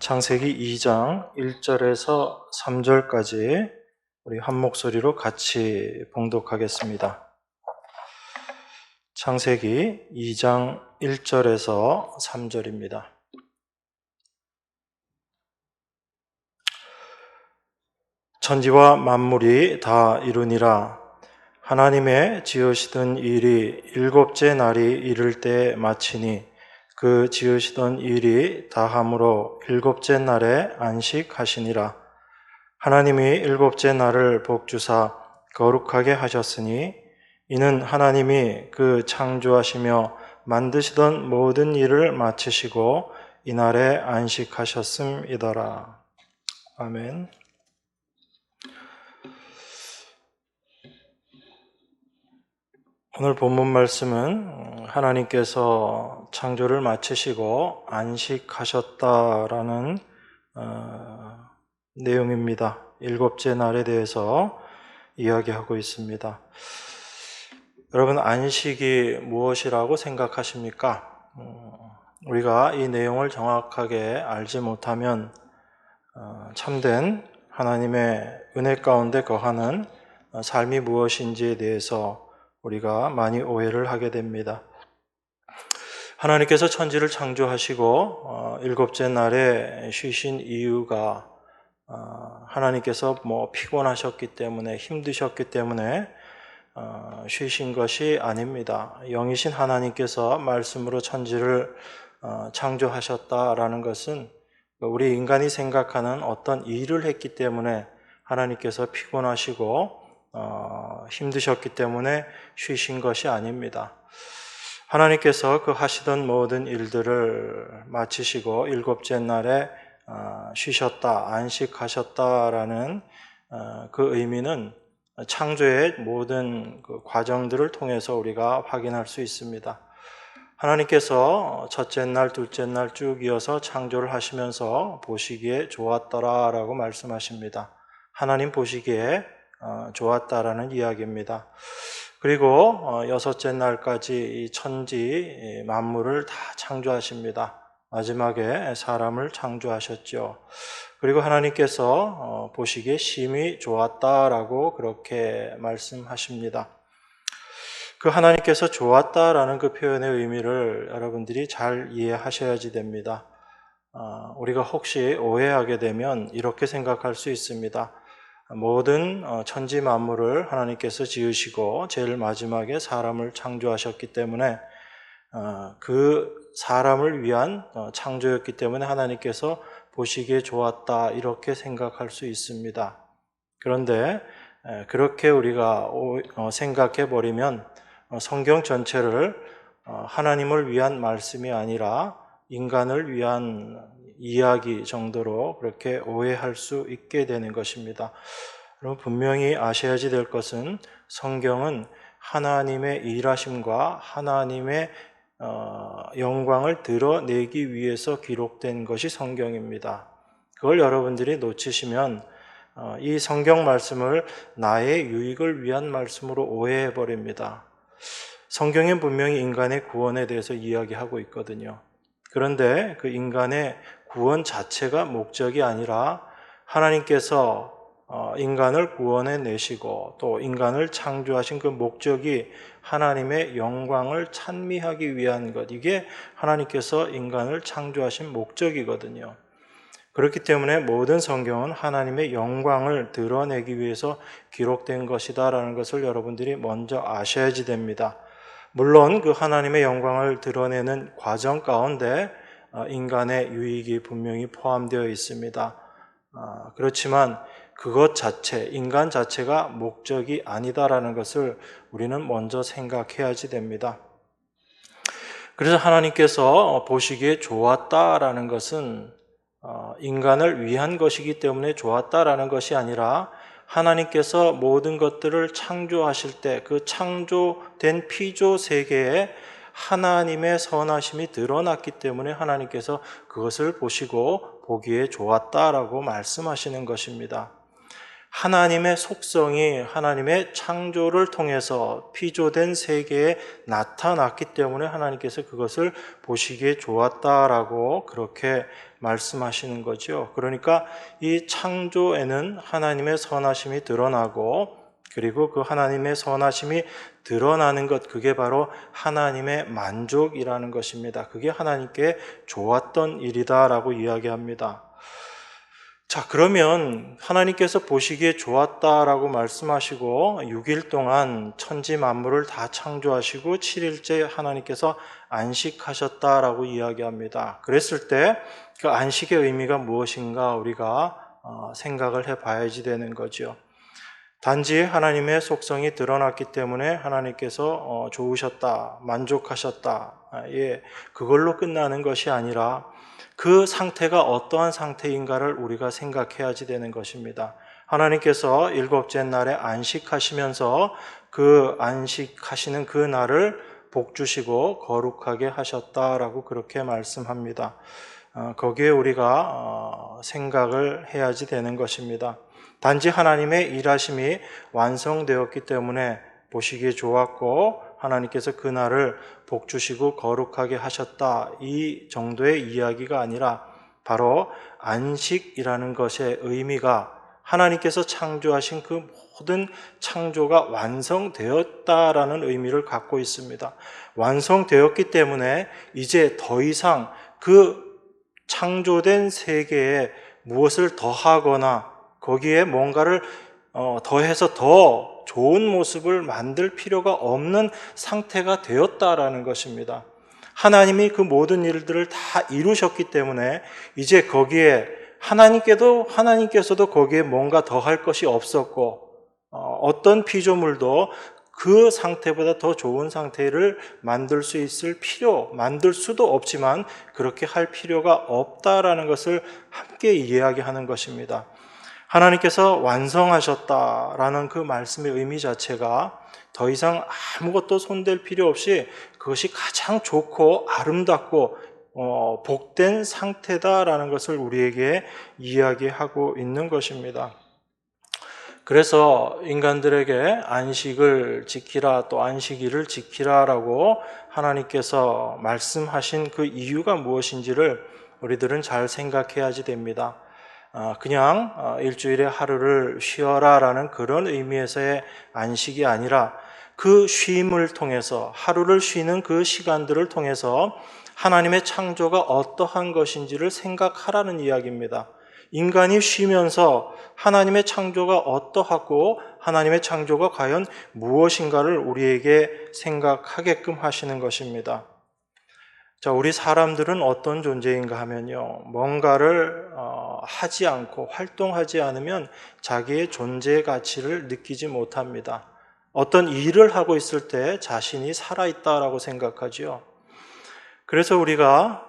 창세기 2장 1절에서 3절까지 우리 한 목소리로 같이 봉독하겠습니다. 창세기 2장 1절에서 3절입니다. 천지와 만물이 다 이루니라. 하나님의 지으시던 일이 일곱째 날이 이를 때 마치니 그 지으시던 일이 다함으로 일곱째 날에 안식하시니라. 하나님이 일곱째 날을 복주사 거룩하게 하셨으니 이는 하나님이 그 창조하시며 만드시던 모든 일을 마치시고 이날에 안식하셨음이더라. 아멘. 오늘 본문 말씀은 하나님께서 창조를 마치시고 안식하셨다라는 내용입니다. 일곱째 날에 대해서 이야기하고 있습니다. 여러분, 안식이 무엇이라고 생각하십니까? 우리가 이 내용을 정확하게 알지 못하면 참된 하나님의 은혜 가운데 거하는 삶이 무엇인지에 대해서 우리가 많이 오해를 하게 됩니다. 하나님께서 천지를 창조하시고 일곱째 날에 쉬신 이유가 하나님께서 피곤하셨기 때문에, 힘드셨기 때문에 쉬신 것이 아닙니다. 영이신 하나님께서 말씀으로 천지를 창조하셨다라는 것은 우리 인간이 생각하는 어떤 일을 했기 때문에 하나님께서 피곤하시고 힘드셨기 때문에 쉬신 것이 아닙니다. 하나님께서 그 하시던 모든 일들을 마치시고 일곱째 날에 쉬셨다, 안식하셨다라는 그 의미는 창조의 모든 그 과정들을 통해서 우리가 확인할 수 있습니다. 하나님께서 첫째 날, 둘째 날 쭉 이어서 창조를 하시면서 보시기에 좋았더라라고 말씀하십니다. 하나님 보시기에 좋았다라는 이야기입니다. 그리고 여섯째 날까지 이 천지 만물을 다 창조하십니다. 마지막에 사람을 창조하셨죠. 그리고 하나님께서 보시기에 심히 좋았다라고 그렇게 말씀하십니다. 그 하나님께서 좋았다라는 그 표현의 의미를 여러분들이 잘 이해하셔야지 됩니다. 우리가 혹시 오해하게 되면 이렇게 생각할 수 있습니다. 모든 천지 만물을 하나님께서 지으시고 제일 마지막에 사람을 창조하셨기 때문에 그 사람을 위한 창조였기 때문에 하나님께서 보시기에 좋았다 이렇게 생각할 수 있습니다. 그런데 그렇게 우리가 생각해 버리면 성경 전체를 하나님을 위한 말씀이 아니라 인간을 위한 이야기 정도로 그렇게 오해할 수 있게 되는 것입니다. 여러분, 분명히 아셔야지 될 것은 성경은 하나님의 일하심과 하나님의 영광을 드러내기 위해서 기록된 것이 성경입니다. 그걸 여러분들이 놓치시면 이 성경 말씀을 나의 유익을 위한 말씀으로 오해해 버립니다. 성경은 분명히 인간의 구원에 대해서 이야기하고 있거든요. 그런데 그 인간의 구원 자체가 목적이 아니라 하나님께서 인간을 구원해 내시고 또 인간을 창조하신 그 목적이 하나님의 영광을 찬미하기 위한 것, 이게 하나님께서 인간을 창조하신 목적이거든요. 그렇기 때문에 모든 성경은 하나님의 영광을 드러내기 위해서 기록된 것이다라는 것을 여러분들이 먼저 아셔야지 됩니다. 물론 그 하나님의 영광을 드러내는 과정 가운데 인간의 유익이 분명히 포함되어 있습니다. 그렇지만 그것 자체, 인간 자체가 목적이 아니다라는 것을 우리는 먼저 생각해야지 됩니다. 그래서 하나님께서 보시기에 좋았다라는 것은 인간을 위한 것이기 때문에 좋았다라는 것이 아니라 하나님께서 모든 것들을 창조하실 때 그 창조된 피조 세계에 하나님의 선하심이 드러났기 때문에 하나님께서 그것을 보시고 보기에 좋았다라고 말씀하시는 것입니다. 하나님의 속성이 하나님의 창조를 통해서 피조된 세계에 나타났기 때문에 하나님께서 그것을 보시기에 좋았다라고 그렇게 말씀하시는 거죠. 그러니까 이 창조에는 하나님의 선하심이 드러나고, 그리고 그 하나님의 선하심이 드러나는 것, 그게 바로 하나님의 만족이라는 것입니다. 그게 하나님께 좋았던 일이다라고 이야기합니다. 자, 그러면 하나님께서 보시기에 좋았다라고 말씀하시고 6일 동안 천지 만물을 다 창조하시고 7일째 하나님께서 안식하셨다라고 이야기합니다. 그랬을 때 그 안식의 의미가 무엇인가 우리가 생각을 해봐야지 되는 거죠. 단지 하나님의 속성이 드러났기 때문에 하나님께서 좋으셨다, 만족하셨다, 그걸로 끝나는 것이 아니라 그 상태가 어떠한 상태인가를 우리가 생각해야지 되는 것입니다. 하나님께서 일곱째 날에 안식하시면서 그 안식하시는 그 날을 복 주시고 거룩하게 하셨다라고 그렇게 말씀합니다. 거기에 우리가 생각을 해야지 되는 것입니다. 단지 하나님의 일하심이 완성되었기 때문에 보시기에 좋았고 하나님께서 그날을 복 주시고 거룩하게 하셨다, 이 정도의 이야기가 아니라 바로 안식이라는 것의 의미가 하나님께서 창조하신 그 모든 창조가 완성되었다라는 의미를 갖고 있습니다. 완성되었기 때문에 이제 더 이상 그 창조된 세계에 무엇을 더하거나 거기에 뭔가를 더해서 더 좋은 모습을 만들 필요가 없는 상태가 되었다라는 것입니다. 하나님이 그 모든 일들을 다 이루셨기 때문에 이제 거기에 하나님께서도 거기에 뭔가 더할 것이 없었고, 어떤 피조물도 그 상태보다 더 좋은 상태를 만들 수도 없지만 그렇게 할 필요가 없다라는 것을 함께 이야기하는 것입니다. 하나님께서 완성하셨다라는 그 말씀의 의미 자체가 더 이상 아무것도 손댈 필요 없이 그것이 가장 좋고 아름답고 복된 상태다라는 것을 우리에게 이야기하고 있는 것입니다. 그래서 인간들에게 안식을 지키라, 또 안식일을 지키라라고 하나님께서 말씀하신 그 이유가 무엇인지를 우리들은 잘 생각해야지 됩니다. 그냥 일주일에 하루를 쉬어라라는 그런 의미에서의 안식이 아니라 그 쉼을 통해서, 하루를 쉬는 그 시간들을 통해서 하나님의 창조가 어떠한 것인지를 생각하라는 이야기입니다. 인간이 쉬면서 하나님의 창조가 어떠하고 하나님의 창조가 과연 무엇인가를 우리에게 생각하게끔 하시는 것입니다. 자, 우리 사람들은 어떤 존재인가 하면요, 뭔가를 하지 않고 활동하지 않으면 자기의 존재 가치를 느끼지 못합니다. 어떤 일을 하고 있을 때 자신이 살아있다라고 생각하죠. 그래서 우리가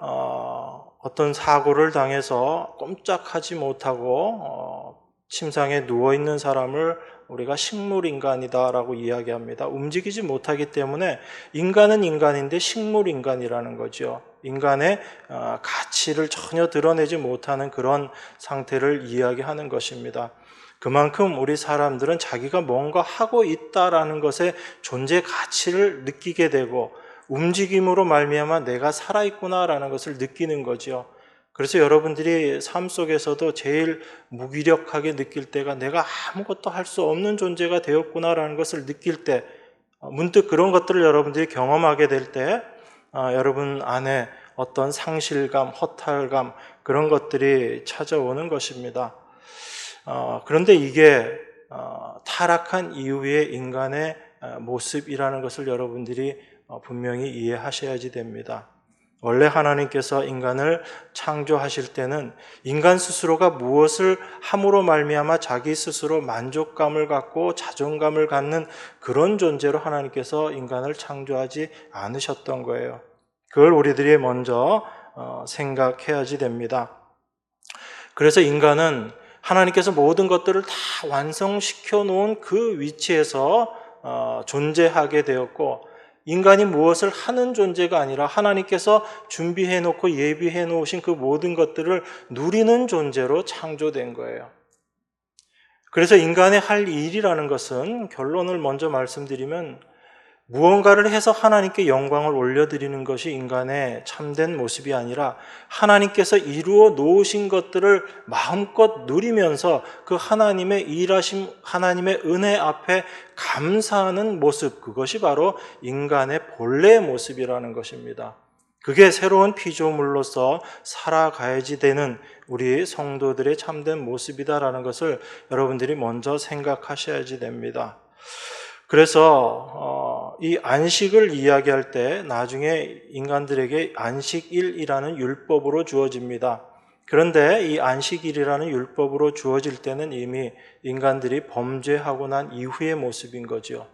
어떤 사고를 당해서 꼼짝하지 못하고 침상에 누워있는 사람을 우리가 식물인간이다라고 이야기합니다. 움직이지 못하기 때문에 인간은 인간인데 식물인간이라는 거죠. 인간의 가치를 전혀 드러내지 못하는 그런 상태를 이야기하는 것입니다. 그만큼 우리 사람들은 자기가 뭔가 하고 있다라는 것에 존재 가치를 느끼게 되고 움직임으로 말미암아 내가 살아있구나라는 것을 느끼는 거죠. 그래서 여러분들이 삶 속에서도 제일 무기력하게 느낄 때가 내가 아무것도 할 수 없는 존재가 되었구나라는 것을 느낄 때, 문득 그런 것들을 여러분들이 경험하게 될 때 여러분 안에 어떤 상실감, 허탈감, 그런 것들이 찾아오는 것입니다. 그런데 이게 타락한 이후의 인간의 모습이라는 것을 여러분들이 분명히 이해하셔야지 됩니다. 원래 하나님께서 인간을 창조하실 때는 인간 스스로가 무엇을 함으로 말미암아 자기 스스로 만족감을 갖고 자존감을 갖는 그런 존재로 하나님께서 인간을 창조하지 않으셨던 거예요. 그걸 우리들이 먼저 생각해야지 됩니다. 그래서 인간은 하나님께서 모든 것들을 다 완성시켜 놓은 그 위치에서 존재하게 되었고, 인간이 무엇을 하는 존재가 아니라 하나님께서 준비해 놓고 예비해 놓으신 그 모든 것들을 누리는 존재로 창조된 거예요. 그래서 인간의 할 일이라는 것은 결론을 먼저 말씀드리면 무언가를 해서 하나님께 영광을 올려드리는 것이 인간의 참된 모습이 아니라 하나님께서 이루어 놓으신 것들을 마음껏 누리면서 그 하나님의 일하심, 하나님의 은혜 앞에 감사하는 모습, 그것이 바로 인간의 본래의 모습이라는 것입니다. 그게 새로운 피조물로서 살아가야지 되는 우리 성도들의 참된 모습이다라는 것을 여러분들이 먼저 생각하셔야지 됩니다. 그래서 이 안식을 이야기할 때 나중에 인간들에게 안식일이라는 율법으로 주어집니다. 그런데 이 안식일이라는 율법으로 주어질 때는 이미 인간들이 범죄하고 난 이후의 모습인 거죠.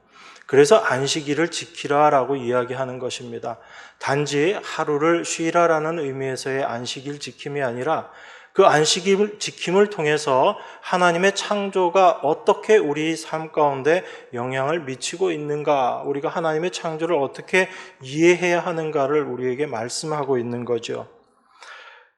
그래서 안식일을 지키라라고 이야기하는 것입니다. 단지 하루를 쉬라라는 의미에서의 안식일 지킴이 아니라 그 안식일 지킴을 통해서 하나님의 창조가 어떻게 우리 삶 가운데 영향을 미치고 있는가, 우리가 하나님의 창조를 어떻게 이해해야 하는가를 우리에게 말씀하고 있는 거죠.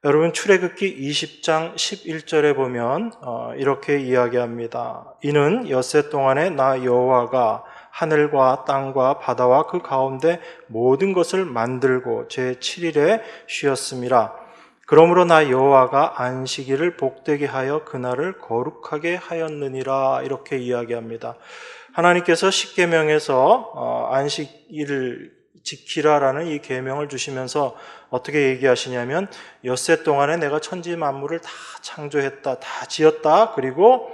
여러분, 출애굽기 20장 11절에 보면 이렇게 이야기합니다. 이는 엿새 동안에 나 여호와가 하늘과 땅과 바다와 그 가운데 모든 것을 만들고 제 7일에 쉬었음이라. 그러므로 나 여호와가 안식일을 복되게 하여 그날을 거룩하게 하였느니라. 이렇게 이야기합니다. 하나님께서 십계명에서 안식일을 지키라라는 이 계명을 주시면서 어떻게 얘기하시냐면 엿새 동안에 내가 천지 만물을 다 창조했다, 다 지었다, 그리고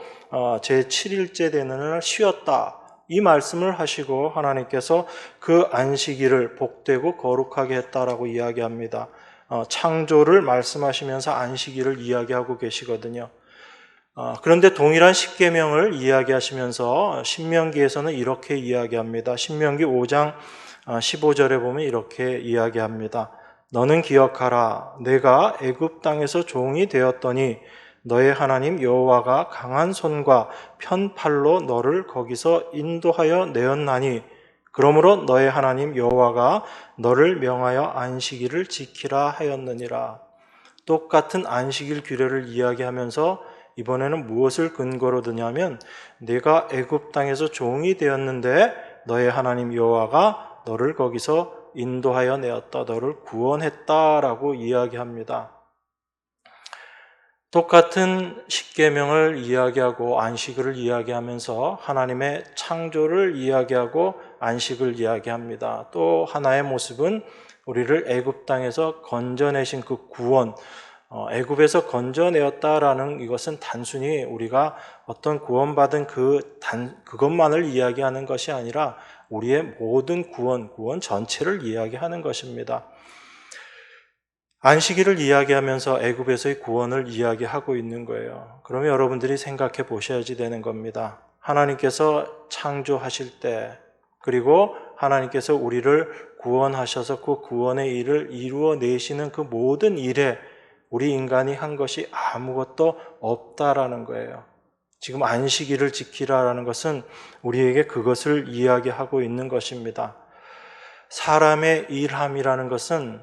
제 7일째 되는 날 쉬었다, 이 말씀을 하시고 하나님께서 그 안식일을 복되고 거룩하게 했다라고 이야기합니다. 창조를 말씀하시면서 안식일을 이야기하고 계시거든요. 그런데 동일한 십계명을 이야기하시면서 신명기에서는 이렇게 이야기합니다. 신명기 5장 15절에 보면 이렇게 이야기합니다. 너는 기억하라. 내가 애굽 땅에서 종이 되었더니 너의 하나님 여호와가 강한 손과 편팔로 너를 거기서 인도하여 내었나니 그러므로 너의 하나님 여호와가 너를 명하여 안식일을 지키라 하였느니라. 똑같은 안식일 규례를 이야기하면서 이번에는 무엇을 근거로 드냐면 내가 애굽 땅에서 종이 되었는데 너의 하나님 여호와가 너를 거기서 인도하여 내었다, 너를 구원했다라고 이야기합니다. 똑같은 십계명을 이야기하고 안식을 이야기하면서 하나님의 창조를 이야기하고 안식을 이야기합니다. 또 하나의 모습은 우리를 애굽 땅에서 건져내신 그 구원, 애굽에서 건져내었다라는 이것은 단순히 우리가 어떤 구원받은 그것만을 이야기하는 것이 아니라 우리의 모든 구원 전체를 이야기하는 것입니다. 안식일을 이야기하면서 애굽에서의 구원을 이야기하고 있는 거예요. 그러면 여러분들이 생각해 보셔야지 되는 겁니다. 하나님께서 창조하실 때, 그리고 하나님께서 우리를 구원하셔서 그 구원의 일을 이루어내시는 그 모든 일에 우리 인간이 한 것이 아무것도 없다라는 거예요. 지금 안식일을 지키라라는 것은 우리에게 그것을 이야기하고 있는 것입니다. 사람의 일함이라는 것은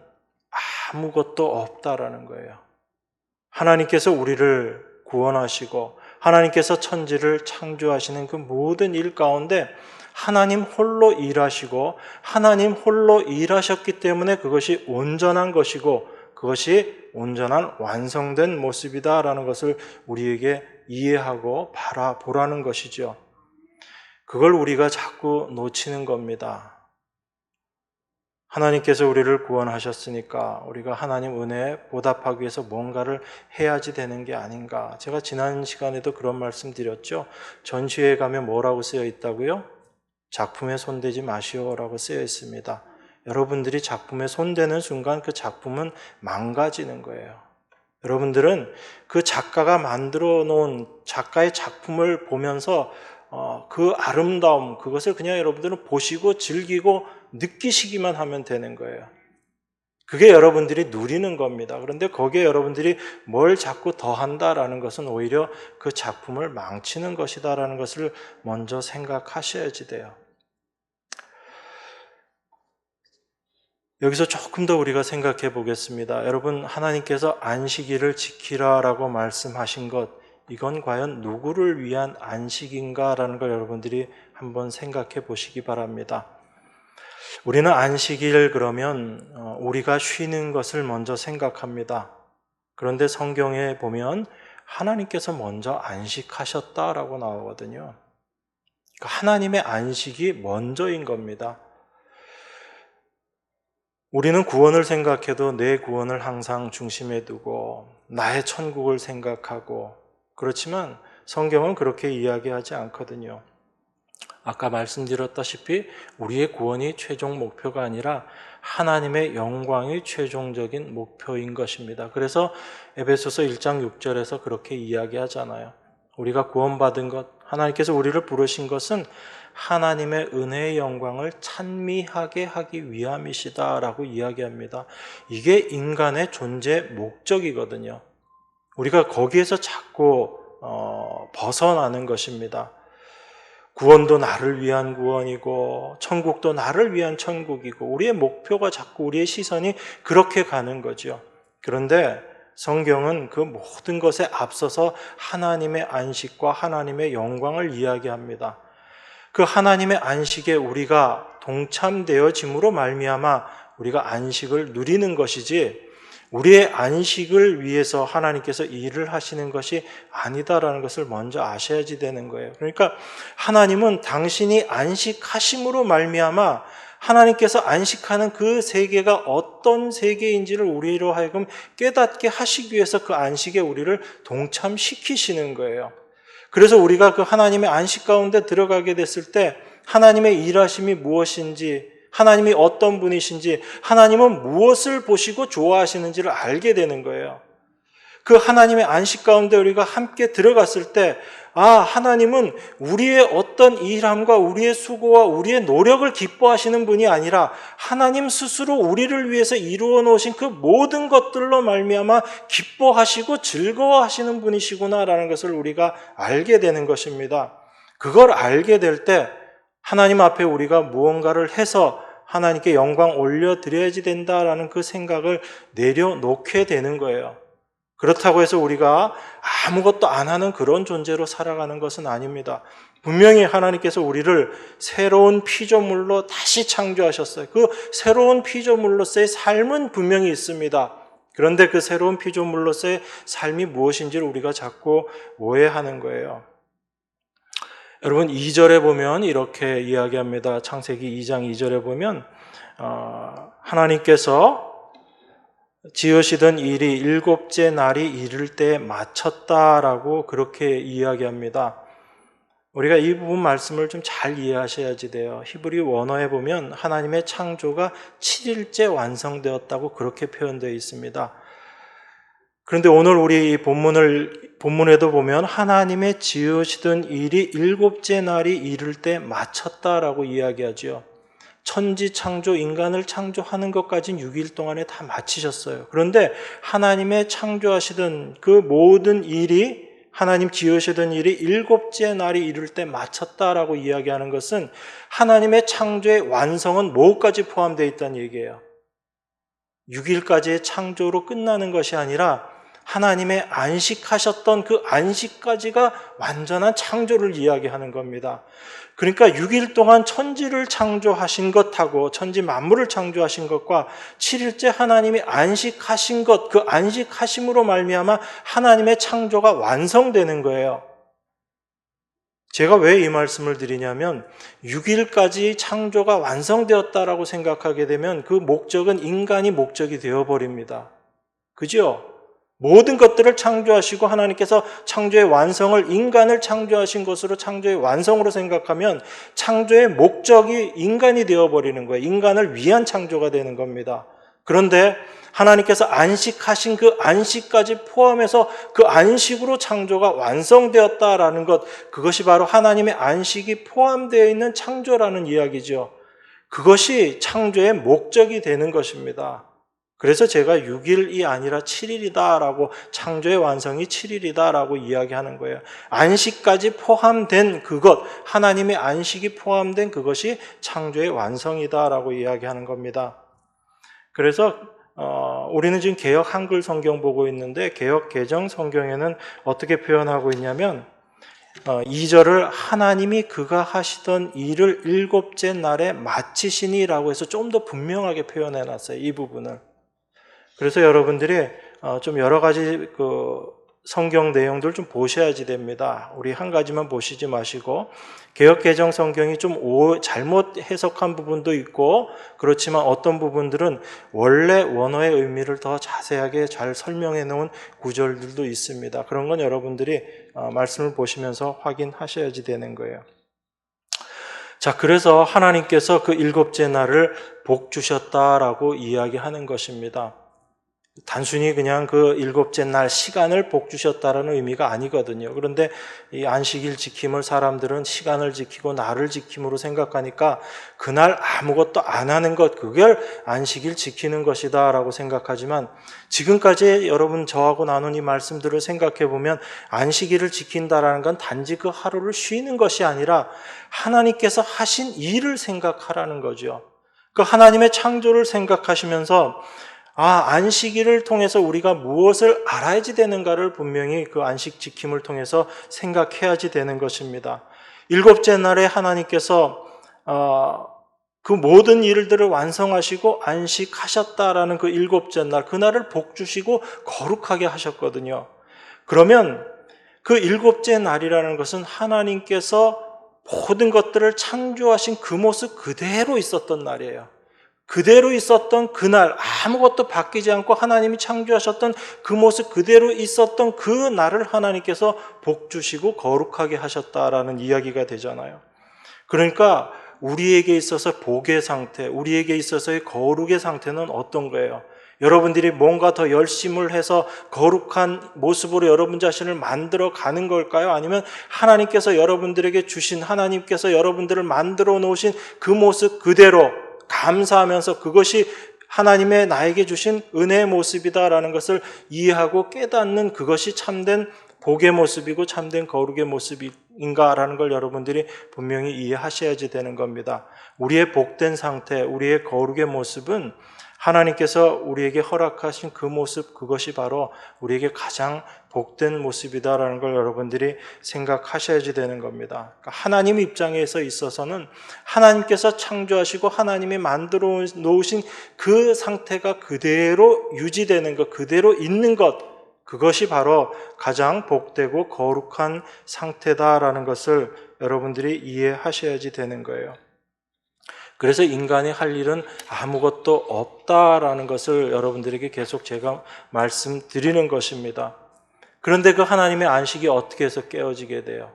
아무것도 없다라는 거예요. 하나님께서 우리를 구원하시고 하나님께서 천지를 창조하시는 그 모든 일 가운데 하나님 홀로 일하시고 하나님 홀로 일하셨기 때문에 그것이 온전한 것이고 그것이 온전한 완성된 모습이다라는 것을 우리에게 이해하고 바라보라는 것이죠. 그걸 우리가 자꾸 놓치는 겁니다. 하나님께서 우리를 구원하셨으니까 우리가 하나님 은혜에 보답하기 위해서 뭔가를 해야지 되는 게 아닌가. 제가 지난 시간에도 그런 말씀 드렸죠. 전시회에 가면 뭐라고 쓰여 있다고요? 작품에 손대지 마시오라고 쓰여 있습니다. 여러분들이 작품에 손대는 순간 그 작품은 망가지는 거예요. 여러분들은 그 작가가 만들어 놓은 작가의 작품을 보면서 그 아름다움, 그것을 그냥 여러분들은 보시고 즐기고 느끼시기만 하면 되는 거예요. 그게 여러분들이 누리는 겁니다. 그런데 거기에 여러분들이 뭘 자꾸 더한다라는 것은 오히려 그 작품을 망치는 것이다라는 것을 먼저 생각하셔야지 돼요. 여기서 조금 더 우리가 생각해 보겠습니다. 여러분, 하나님께서 안식일을 지키라라고 말씀하신 것, 이건 과연 누구를 위한 안식인가라는 걸 여러분들이 한번 생각해 보시기 바랍니다. 우리는 안식일 그러면 우리가 쉬는 것을 먼저 생각합니다. 그런데 성경에 보면 하나님께서 먼저 안식하셨다라고 나오거든요. 하나님의 안식이 먼저인 겁니다. 우리는 구원을 생각해도 내 구원을 항상 중심에 두고 나의 천국을 생각하고, 그렇지만 성경은 그렇게 이야기하지 않거든요. 아까 말씀드렸다시피 우리의 구원이 최종 목표가 아니라 하나님의 영광이 최종적인 목표인 것입니다. 그래서 에베소서 1장 6절에서 그렇게 이야기하잖아요. 우리가 구원받은 것, 하나님께서 우리를 부르신 것은 하나님의 은혜의 영광을 찬미하게 하기 위함이시다라고 이야기합니다. 이게 인간의 존재 목적이거든요. 우리가 거기에서 자꾸 벗어나는 것입니다. 구원도 나를 위한 구원이고 천국도 나를 위한 천국이고, 우리의 목표가 자꾸 우리의 시선이 그렇게 가는 거죠. 그런데 성경은 그 모든 것에 앞서서 하나님의 안식과 하나님의 영광을 이야기합니다. 그 하나님의 안식에 우리가 동참되어짐으로 말미암아 우리가 안식을 누리는 것이지, 우리의 안식을 위해서 하나님께서 일을 하시는 것이 아니다라는 것을 먼저 아셔야지 되는 거예요. 그러니까 하나님은 당신이 안식하심으로 말미암아 하나님께서 안식하는 그 세계가 어떤 세계인지를 우리로 하여금 깨닫게 하시기 위해서 그 안식에 우리를 동참시키시는 거예요. 그래서 우리가 그 하나님의 안식 가운데 들어가게 됐을 때 하나님의 일하심이 무엇인지, 하나님이 어떤 분이신지, 하나님은 무엇을 보시고 좋아하시는지를 알게 되는 거예요. 그 하나님의 안식 가운데 우리가 함께 들어갔을 때, 하나님은 우리의 어떤 일함과 우리의 수고와 우리의 노력을 기뻐하시는 분이 아니라 하나님 스스로 우리를 위해서 이루어 놓으신 그 모든 것들로 말미암아 기뻐하시고 즐거워하시는 분이시구나라는 것을 우리가 알게 되는 것입니다. 그걸 알게 될 때 하나님 앞에 우리가 무언가를 해서 하나님께 영광 올려드려야지 된다라는 그 생각을 내려놓게 되는 거예요. 그렇다고 해서 우리가 아무것도 안 하는 그런 존재로 살아가는 것은 아닙니다. 분명히 하나님께서 우리를 새로운 피조물로 다시 창조하셨어요. 그 새로운 피조물로서의 삶은 분명히 있습니다. 그런데 그 새로운 피조물로서의 삶이 무엇인지를 우리가 자꾸 오해하는 거예요. 여러분 2절에 보면 이렇게 이야기합니다. 창세기 2장 2절에 보면 하나님께서 지으시던 일이 일곱째 날이 이를 때에 마쳤다라고 그렇게 이야기합니다. 우리가 이 부분 말씀을 좀 잘 이해하셔야지 돼요. 히브리 원어에 보면 하나님의 창조가 7일째 완성되었다고 그렇게 표현되어 있습니다. 그런데 오늘 우리 이 본문에도 보면 하나님의 지으시던 일이 일곱째 날이 이를 때 마쳤다라고 이야기하죠. 천지 창조, 인간을 창조하는 것까지는 6일 동안에 다 마치셨어요. 그런데 하나님의 창조하시던 그 모든 일이, 하나님 지으시던 일이 일곱째 날이 이를 때 마쳤다라고 이야기하는 것은 하나님의 창조의 완성은 뭐까지 포함되어 있다는 얘기예요. 6일까지의 창조로 끝나는 것이 아니라 하나님의 안식하셨던 그 안식까지가 완전한 창조를 이야기하는 겁니다. 그러니까 6일 동안 천지를 창조하신 것하고 천지 만물을 창조하신 것과 7일째 하나님이 안식하신 것, 그 안식하심으로 말미암아 하나님의 창조가 완성되는 거예요. 제가 왜 이 말씀을 드리냐면 6일까지 창조가 완성되었다라고 생각하게 되면 그 목적은 인간이 목적이 되어버립니다. 그죠? 모든 것들을 창조하시고 하나님께서 창조의 완성을 인간을 창조하신 것으로 창조의 완성으로 생각하면 창조의 목적이 인간이 되어버리는 거예요. 인간을 위한 창조가 되는 겁니다. 그런데 하나님께서 안식하신 그 안식까지 포함해서 그 안식으로 창조가 완성되었다라는 것, 그것이 바로 하나님의 안식이 포함되어 있는 창조라는 이야기죠. 그것이 창조의 목적이 되는 것입니다. 그래서 제가 6일이 아니라 7일이다라고, 창조의 완성이 7일이다라고 이야기하는 거예요. 안식까지 포함된 그것, 하나님의 안식이 포함된 그것이 창조의 완성이다라고 이야기하는 겁니다. 그래서 우리는 지금 개역 한글 성경 보고 있는데 개역 개정 성경에는 어떻게 표현하고 있냐면 2절을 하나님이 그가 하시던 일을 일곱째 날에 마치시니라고 해서 좀 더 분명하게 표현해 놨어요. 이 부분을. 그래서 여러분들이 좀 여러 가지 성경 내용들 좀 보셔야지 됩니다. 우리 한 가지만 보시지 마시고 개역 개정 성경이 좀 잘못 해석한 부분도 있고 그렇지만 어떤 부분들은 원래 원어의 의미를 더 자세하게 잘 설명해 놓은 구절들도 있습니다. 그런 건 여러분들이 말씀을 보시면서 확인하셔야지 되는 거예요. 자, 그래서 하나님께서 그 일곱째 날을 복 주셨다라고 이야기하는 것입니다. 단순히 그냥 그 일곱째 날 시간을 복 주셨다라는 의미가 아니거든요. 그런데 이 안식일 지킴을 사람들은 시간을 지키고 날을 지킴으로 생각하니까 그날 아무것도 안 하는 것, 그걸 안식일 지키는 것이다 라고 생각하지만 지금까지 여러분 저하고 나눈 이 말씀들을 생각해 보면 안식일을 지킨다라는 건 단지 그 하루를 쉬는 것이 아니라 하나님께서 하신 일을 생각하라는 거죠. 그 하나님의 창조를 생각하시면서 안식일을 통해서 우리가 무엇을 알아야지 되는가를 분명히 그 안식 지킴을 통해서 생각해야지 되는 것입니다. 일곱째 날에 하나님께서 그 모든 일들을 완성하시고 안식하셨다라는 그 일곱째 날, 그날을 복 주시고 거룩하게 하셨거든요. 그러면 그 일곱째 날이라는 것은 하나님께서 모든 것들을 창조하신 그 모습 그대로 있었던 날이에요. 그대로 있었던 그날, 아무것도 바뀌지 않고 하나님이 창조하셨던 그 모습 그대로 있었던 그 날을 하나님께서 복 주시고 거룩하게 하셨다라는 이야기가 되잖아요. 그러니까 우리에게 있어서 복의 상태, 우리에게 있어서의 거룩의 상태는 어떤 거예요? 여러분들이 뭔가 더 열심을 해서 거룩한 모습으로 여러분 자신을 만들어 가는 걸까요? 아니면 하나님께서 여러분들에게 주신, 하나님께서 여러분들을 만들어 놓으신 그 모습 그대로 감사하면서 그것이 하나님의 나에게 주신 은혜의 모습이다라는 것을 이해하고 깨닫는 그것이 참된 복의 모습이고 참된 거룩의 모습인가라는 걸 여러분들이 분명히 이해하셔야지 되는 겁니다. 우리의 복된 상태, 우리의 거룩의 모습은 하나님께서 우리에게 허락하신 그 모습, 그것이 바로 우리에게 가장 복된 모습이다라는 걸 여러분들이 생각하셔야지 되는 겁니다. 그러니까 하나님 입장에서 있어서는 하나님께서 창조하시고 하나님이 만들어 놓으신 그 상태가 그대로 유지되는 것, 그대로 있는 것, 그것이 바로 가장 복되고 거룩한 상태다라는 것을 여러분들이 이해하셔야지 되는 거예요. 그래서 인간이 할 일은 아무것도 없다라는 것을 여러분들에게 계속 제가 말씀드리는 것입니다. 그런데 그 하나님의 안식이 어떻게 해서 깨어지게 돼요?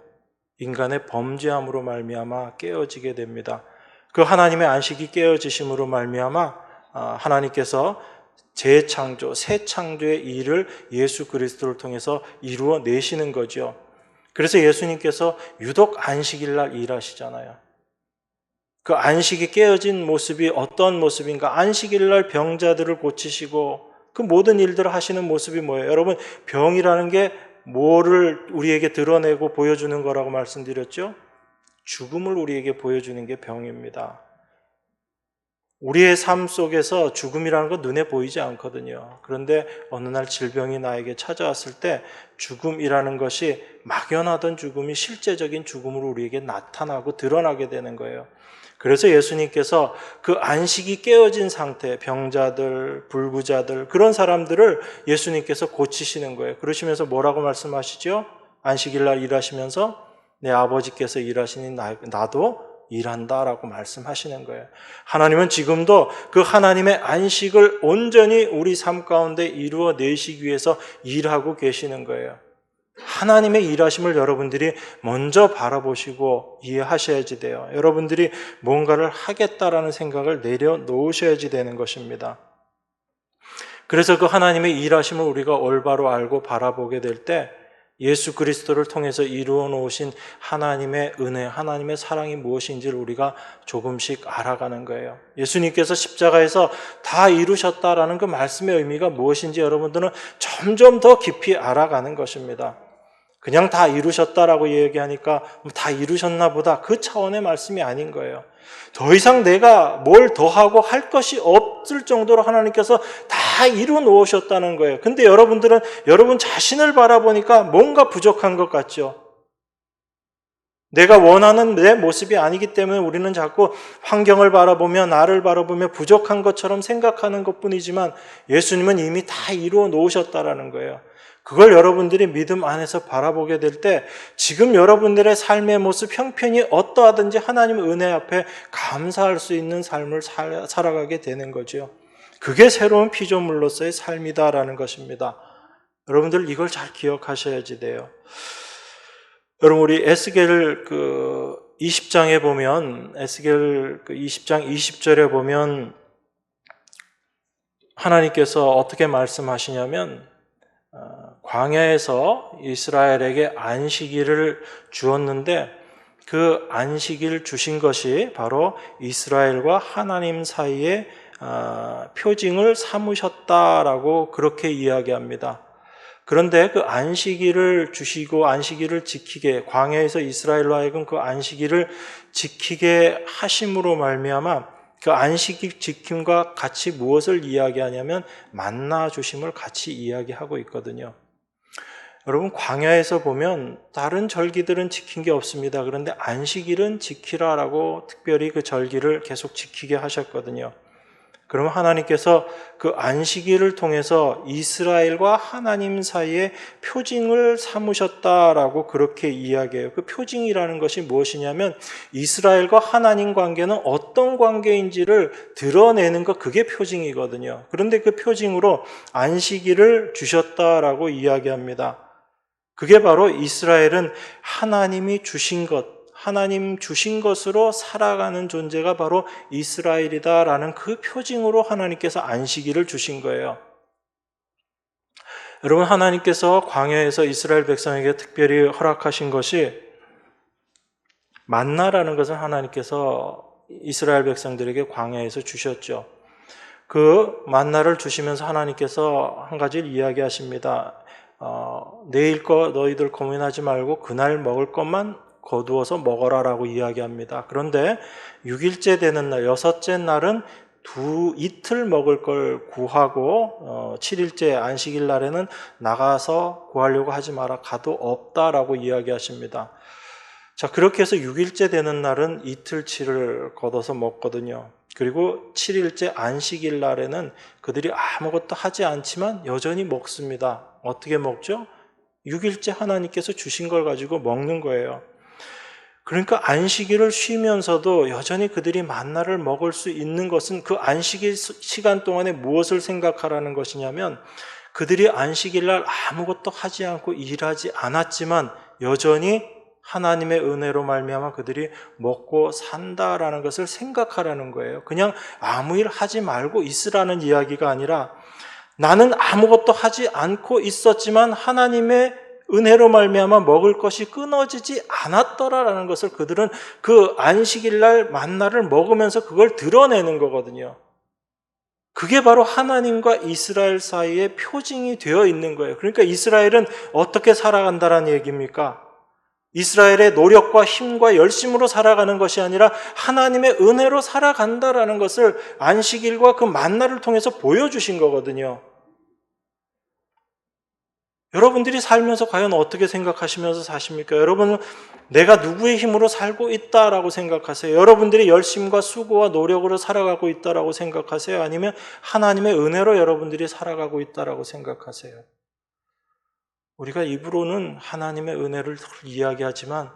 인간의 범죄함으로 말미암아 깨어지게 됩니다. 그 하나님의 안식이 깨어지심으로 말미암아 하나님께서 재창조, 새 창조의 일을 예수 그리스도를 통해서 이루어 내시는 거죠. 그래서 예수님께서 유독 안식일 날 일하시잖아요. 그 안식이 깨어진 모습이 어떤 모습인가? 안식일 날 병자들을 고치시고 그 모든 일들을 하시는 모습이 뭐예요? 여러분, 병이라는 게 뭐를 우리에게 드러내고 보여주는 거라고 말씀드렸죠? 죽음을 우리에게 보여주는 게 병입니다. 우리의 삶 속에서 죽음이라는 건 눈에 보이지 않거든요. 그런데 어느 날 질병이 나에게 찾아왔을 때 죽음이라는 것이 막연하던 죽음이 실제적인 죽음으로 우리에게 나타나고 드러나게 되는 거예요. 그래서 예수님께서 그 안식이 깨어진 상태, 병자들, 불구자들, 그런 사람들을 예수님께서 고치시는 거예요. 그러시면서 뭐라고 말씀하시죠? 안식일 날 일하시면서 내 아버지께서 일하시니 나도 일한다라고 말씀하시는 거예요. 하나님은 지금도 그 하나님의 안식을 온전히 우리 삶 가운데 이루어 내시기 위해서 일하고 계시는 거예요. 하나님의 일하심을 여러분들이 먼저 바라보시고 이해하셔야지 돼요. 여러분들이 뭔가를 하겠다라는 생각을 내려놓으셔야지 되는 것입니다. 그래서 그 하나님의 일하심을 우리가 올바로 알고 바라보게 될 때 예수 그리스도를 통해서 이루어 놓으신 하나님의 은혜, 하나님의 사랑이 무엇인지를 우리가 조금씩 알아가는 거예요. 예수님께서 십자가에서 다 이루셨다라는 그 말씀의 의미가 무엇인지 여러분들은 점점 더 깊이 알아가는 것입니다. 그냥 다 이루셨다라고 얘기하니까 다 이루셨나 보다, 그 차원의 말씀이 아닌 거예요. 더 이상 내가 뭘 더하고 할 것이 없을 정도로 하나님께서 다 다 이루 놓으셨다는 거예요. 근데 여러분들은 여러분 자신을 바라보니까 뭔가 부족한 것 같죠? 내가 원하는 내 모습이 아니기 때문에 우리는 자꾸 환경을 바라보며 나를 바라보며 부족한 것처럼 생각하는 것뿐이지만 예수님은 이미 다 이루어 놓으셨다라는 거예요. 그걸 여러분들이 믿음 안에서 바라보게 될 때 지금 여러분들의 삶의 모습, 형편이 어떠하든지 하나님의 은혜 앞에 감사할 수 있는 삶을 살아가게 되는 거죠. 그게 새로운 피조물로서의 삶이다라는 것입니다. 여러분들 이걸 잘 기억하셔야지 돼요. 여러분 우리 에스겔 20장에 보면 에스겔 20장 20절에 보면 하나님께서 어떻게 말씀하시냐면 광야에서 이스라엘에게 안식일을 주었는데 그 안식일 주신 것이 바로 이스라엘과 하나님 사이에 표징을 삼으셨다라고 그렇게 이야기합니다. 그런데 그 안식일을 주시고 안식일을 지키게 광야에서 이스라엘로 하여금 그 안식일을 지키게 하심으로 말미암아 그 안식일 지킴과 같이 무엇을 이야기하냐면 만나 주심을 같이 이야기하고 있거든요. 여러분 광야에서 보면 다른 절기들은 지킨 게 없습니다. 그런데 안식일은 지키라라고 특별히 그 절기를 계속 지키게 하셨거든요. 그러면 하나님께서 그 안식일을 통해서 이스라엘과 하나님 사이에 표징을 삼으셨다라고 그렇게 이야기해요. 그 표징이라는 것이 무엇이냐면 이스라엘과 하나님 관계는 어떤 관계인지를 드러내는 것, 그게 표징이거든요. 그런데 그 표징으로 안식일을 주셨다라고 이야기합니다. 그게 바로 이스라엘은 하나님이 주신 것, 하나님 주신 것으로 살아가는 존재가 바로 이스라엘이다라는 그 표징으로 하나님께서 안식일을 주신 거예요. 여러분 하나님께서 광야에서 이스라엘 백성에게 특별히 허락하신 것이 만나라는 것을 하나님께서 이스라엘 백성들에게 광야에서 주셨죠. 그 만나를 주시면서 하나님께서 한 가지를 이야기하십니다. 내일 거 너희들 고민하지 말고 그날 먹을 것만 거두어서 먹어라라고 이야기합니다. 그런데 6일째 되는 날, 여섯째 날은 이틀 먹을 걸 구하고 7일째 안식일 날에는 나가서 구하려고 하지 마라. 가도 없다라고 이야기하십니다. 자, 그렇게 해서 6일째 되는 날은 이틀치를 걷어서 먹거든요. 그리고 7일째 안식일 날에는 그들이 아무것도 하지 않지만 여전히 먹습니다. 어떻게 먹죠? 6일째 하나님께서 주신 걸 가지고 먹는 거예요. 그러니까 안식일을 쉬면서도 여전히 그들이 만나를 먹을 수 있는 것은 그 안식일 시간 동안에 무엇을 생각하라는 것이냐면 그들이 안식일 날 아무것도 하지 않고 일하지 않았지만 여전히 하나님의 은혜로 말미암아 그들이 먹고 산다라는 것을 생각하라는 거예요. 그냥 아무 일 하지 말고 있으라는 이야기가 아니라 나는 아무것도 하지 않고 있었지만 하나님의 은혜로 말미암아 먹을 것이 끊어지지 않았더라라는 것을 그들은 그 안식일 날 만나를 먹으면서 그걸 드러내는 거거든요. 그게 바로 하나님과 이스라엘 사이의 표징이 되어 있는 거예요. 그러니까 이스라엘은 어떻게 살아간다라는 얘기입니까? 이스라엘의 노력과 힘과 열심으로 살아가는 것이 아니라 하나님의 은혜로 살아간다라는 것을 안식일과 그 만나를 통해서 보여주신 거거든요. 여러분들이 살면서 과연 어떻게 생각하시면서 사십니까? 여러분은 내가 누구의 힘으로 살고 있다라고 생각하세요? 여러분들이 열심과 수고와 노력으로 살아가고 있다라고 생각하세요? 아니면 하나님의 은혜로 여러분들이 살아가고 있다라고 생각하세요? 우리가 입으로는 하나님의 은혜를 이야기하지만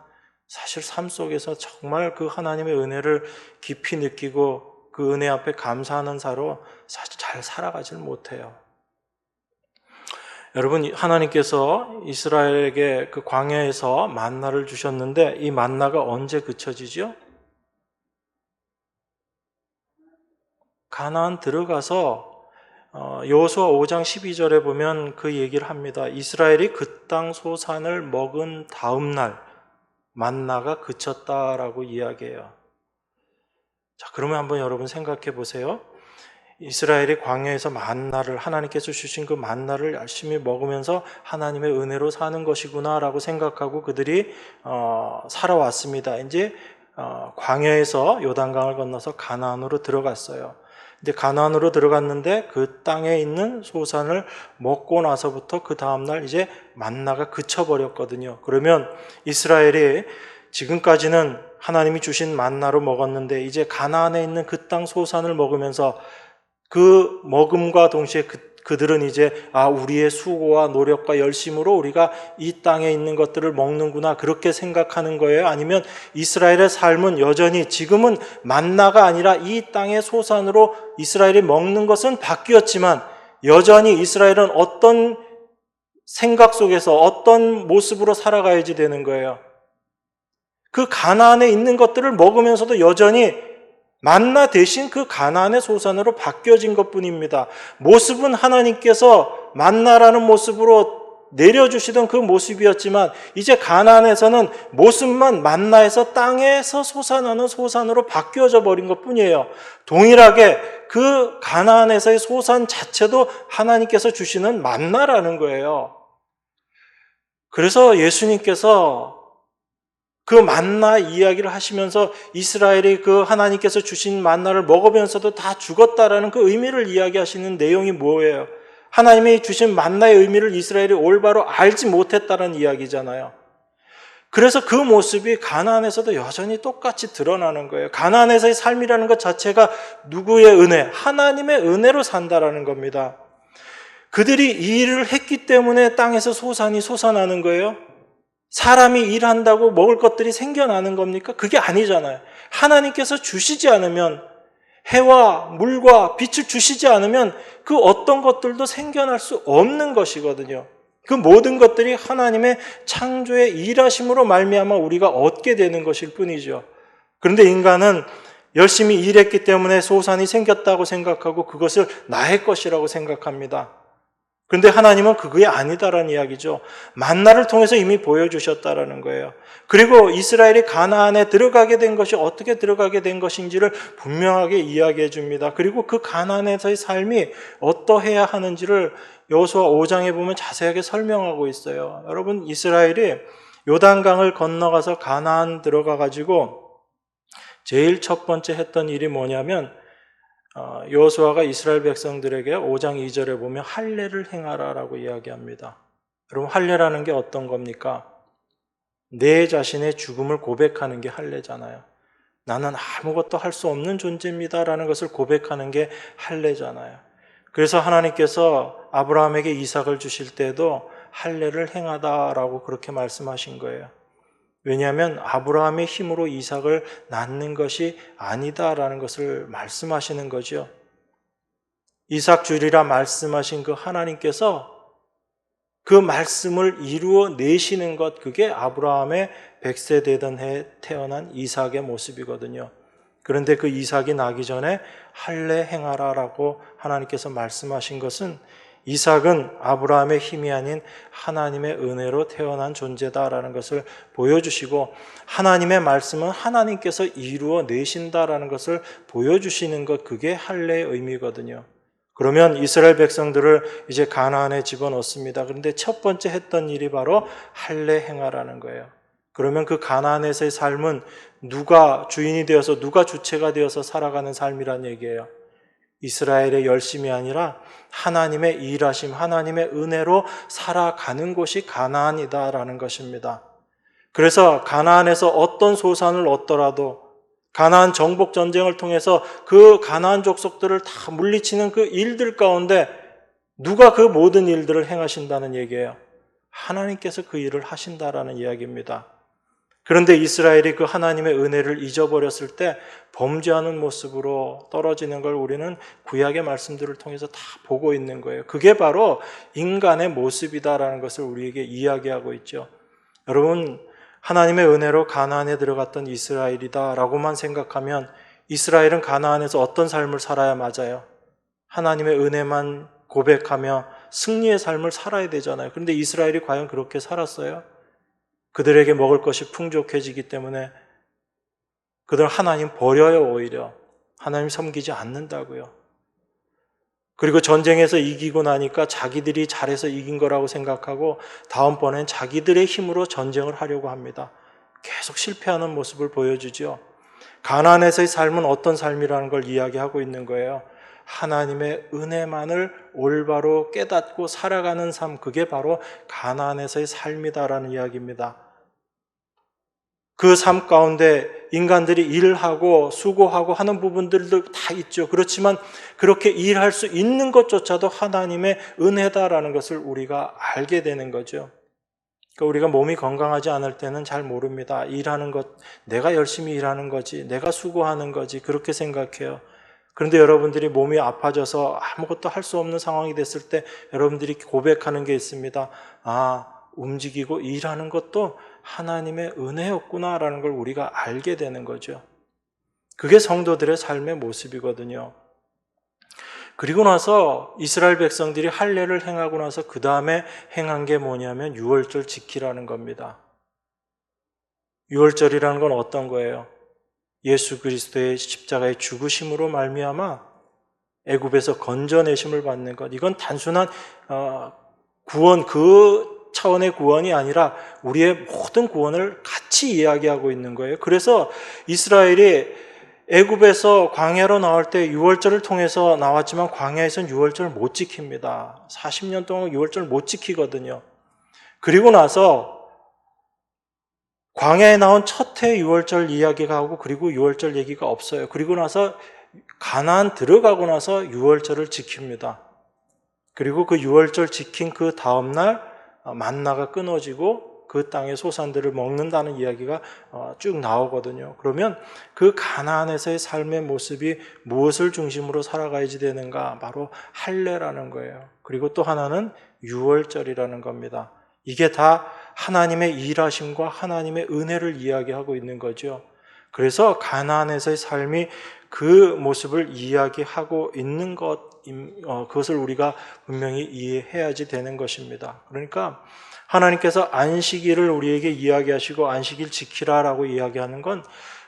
사실 삶 속에서 정말 그 하나님의 은혜를 깊이 느끼고 그 은혜 앞에 감사하는 사로 사실 잘 살아가질 못해요. 여러분, 하나님께서 이스라엘에게 그 광야에서 만나를 주셨는데 이 만나가 언제 그쳐지죠? 가나안 들어가서 여호수아 5장 12절에 보면 그 얘기를 합니다. 이스라엘이 그 땅 소산을 먹은 다음 날 만나가 그쳤다라고 이야기해요. 자, 그러면 한번 여러분 생각해 보세요. 이스라엘이 광야에서 만나를 하나님께서 주신 그 만나를 열심히 먹으면서 하나님의 은혜로 사는 것이구나라고 생각하고 그들이 살아왔습니다. 이제 광야에서 요단강을 건너서 가나안으로 들어갔어요. 근데 가나안으로 들어갔는데 그 땅에 있는 소산을 먹고 나서부터 그 다음날 이제 만나가 그쳐버렸거든요. 그러면 이스라엘이 지금까지는 하나님이 주신 만나로 먹었는데 이제 가나안에 있는 그 땅 소산을 먹으면서 그 먹음과 동시에 그들은 이제 우리의 수고와 노력과 열심으로 우리가 이 땅에 있는 것들을 먹는구나 그렇게 생각하는 거예요? 아니면 이스라엘의 삶은 여전히 지금은 만나가 아니라 이 땅의 소산으로 이스라엘이 먹는 것은 바뀌었지만 여전히 이스라엘은 어떤 생각 속에서 어떤 모습으로 살아가야지 되는 거예요? 그 가나안에 있는 것들을 먹으면서도 여전히 만나 대신 그 가나안의 소산으로 바뀌어진 것뿐입니다. 모습은 하나님께서 만나라는 모습으로 내려주시던 그 모습이었지만 이제 가나안에서는 모습만 만나에서 땅에서 솟아나는 소산으로 바뀌어져 버린 것뿐이에요. 동일하게 그 가나안에서의 소산 자체도 하나님께서 주시는 만나라는 거예요. 그래서 예수님께서 그 만나 이야기를 하시면서 이스라엘이 그 하나님께서 주신 만나를 먹으면서도 다 죽었다라는 그 의미를 이야기하시는 내용이 뭐예요? 하나님이 주신 만나의 의미를 이스라엘이 올바로 알지 못했다는 이야기잖아요. 그래서 그 모습이 가나안에서도 여전히 똑같이 드러나는 거예요. 가나안에서의 삶이라는 것 자체가 누구의 은혜? 하나님의 은혜로 산다라는 겁니다. 그들이 이 일을 했기 때문에 땅에서 소산이 솟아나는 거예요. 사람이 일한다고 먹을 것들이 생겨나는 겁니까? 그게 아니잖아요. 하나님께서 주시지 않으면, 해와 물과 빛을 주시지 않으면 그 어떤 것들도 생겨날 수 없는 것이거든요. 그 모든 것들이 하나님의 창조의 일하심으로 말미암아 우리가 얻게 되는 것일 뿐이죠. 그런데 인간은 열심히 일했기 때문에 소산이 생겼다고 생각하고 그것을 나의 것이라고 생각합니다. 그런데 하나님은 그게 아니다라는 이야기죠. 만나를 통해서 이미 보여주셨다라는 거예요. 그리고 이스라엘이 가나안에 들어가게 된 것이 어떻게 들어가게 된 것인지를 분명하게 이야기해 줍니다. 그리고 그 가나안에서의 삶이 어떠해야 하는지를 여호수아 5장에 보면 자세하게 설명하고 있어요. 여러분, 이스라엘이 요단강을 건너가서 가나안 들어가 가지고 제일 첫 번째 했던 일이 뭐냐면 여호수아가 이스라엘 백성들에게 5장 2절에 보면 할례를 행하라라고 이야기합니다. 여러분, 할례라는 게 어떤 겁니까? 내 자신의 죽음을 고백하는 게 할례잖아요. 나는 아무것도 할 수 없는 존재입니다라는 것을 고백하는 게 할례잖아요. 그래서 하나님께서 아브라함에게 이삭을 주실 때도 할례를 행하다라고 그렇게 말씀하신 거예요. 왜냐하면 아브라함의 힘으로 이삭을 낳는 것이 아니다라는 것을 말씀하시는 거죠. 이삭 주리라 말씀하신 그 하나님께서 그 말씀을 이루어 내시는 것, 그게 아브라함의 100세 되던 해에 태어난 이삭의 모습이거든요. 그런데 그 이삭이 나기 전에 할례 행하라라고 하나님께서 말씀하신 것은 이삭은 아브라함의 힘이 아닌 하나님의 은혜로 태어난 존재다라는 것을 보여주시고 하나님의 말씀은 하나님께서 이루어 내신다라는 것을 보여주시는 것, 그게 할례의 의미거든요. 그러면 이스라엘 백성들을 이제 가나안에 집어넣습니다. 그런데 첫 번째 했던 일이 바로 할례 행하라는 거예요. 그러면 그 가나안에서의 삶은 누가 주인이 되어서 누가 주체가 되어서 살아가는 삶이란 얘기예요. 이스라엘의 열심이 아니라 하나님의 일하심, 하나님의 은혜로 살아가는 곳이 가나안이다라는 것입니다. 그래서 가나안에서 어떤 소산을 얻더라도 가나안 정복 전쟁을 통해서 그 가나안 족속들을 다 물리치는 그 일들 가운데 누가 그 모든 일들을 행하신다는 얘기예요? 하나님께서 그 일을 하신다라는 이야기입니다. 그런데 이스라엘이 그 하나님의 은혜를 잊어버렸을 때 범죄하는 모습으로 떨어지는 걸 우리는 구약의 말씀들을 통해서 다 보고 있는 거예요. 그게 바로 인간의 모습이다라는 것을 우리에게 이야기하고 있죠. 여러분, 하나님의 은혜로 가나안에 들어갔던 이스라엘이다라고만 생각하면 이스라엘은 가나안에서 어떤 삶을 살아야 맞아요? 하나님의 은혜만 고백하며 승리의 삶을 살아야 되잖아요. 그런데 이스라엘이 과연 그렇게 살았어요? 그들에게 먹을 것이 풍족해지기 때문에 그들은 하나님 버려요. 오히려 하나님 섬기지 않는다고요. 그리고 전쟁에서 이기고 나니까 자기들이 잘해서 이긴 거라고 생각하고 다음번엔 자기들의 힘으로 전쟁을 하려고 합니다. 계속 실패하는 모습을 보여주죠. 가나안에서의 삶은 어떤 삶이라는 걸 이야기하고 있는 거예요. 하나님의 은혜만을 올바로 깨닫고 살아가는 삶, 그게 바로 가나안에서의 삶이다라는 이야기입니다. 그 삶 가운데 인간들이 일하고 수고하고 하는 부분들도 다 있죠. 그렇지만 그렇게 일할 수 있는 것조차도 하나님의 은혜다라는 것을 우리가 알게 되는 거죠. 그러니까 우리가 몸이 건강하지 않을 때는 잘 모릅니다. 일하는 것, 내가 열심히 일하는 거지, 내가 수고하는 거지, 그렇게 생각해요. 그런데 여러분들이 몸이 아파져서 아무것도 할 수 없는 상황이 됐을 때 여러분들이 고백하는 게 있습니다. 아, 움직이고 일하는 것도 하나님의 은혜였구나라는 걸 우리가 알게 되는 거죠. 그게 성도들의 삶의 모습이거든요. 그리고 나서 이스라엘 백성들이 할례를 행하고 나서 그 다음에 행한 게 뭐냐면 유월절 지키라는 겁니다. 유월절이라는 건 어떤 거예요? 예수 그리스도의 십자가의 죽으심으로 말미암아 애굽에서 건져내심을 받는 것. 이건 단순한 구원, 그 차원의 구원이 아니라 우리의 모든 구원을 같이 이야기하고 있는 거예요. 그래서 이스라엘이 애굽에서 광야로 나올 때 유월절을 통해서 나왔지만 광야에서는 유월절을 못 지킵니다. 40년 동안 유월절을 못 지키거든요. 그리고 나서 광야에 나온 첫 해 유월절 이야기가 하고 그리고 유월절 얘기가 없어요. 그리고 나서 가나안 들어가고 나서 유월절을 지킵니다. 그리고 그 유월절 지킨 그 다음날 만나가 끊어지고 그 땅의 소산들을 먹는다는 이야기가 쭉 나오거든요. 그러면 그 가나안에서의 삶의 모습이 무엇을 중심으로 살아가야지 되는가? 바로 할례라는 거예요. 그리고 또 하나는 유월절이라는 겁니다. 이게 다 하나님의 일하심과 하나님의 은혜를 이야기하고 있는 거죠. 그래서 가나안에서의 삶이 그 모습을 이야기하고 있는 그것을 우리가 분명히 이해해야지 되는 것입니다. 그러니까 하나님께서 안식일을 우리에게 이야기하시고 안식일 지키라라고 이야기하는 건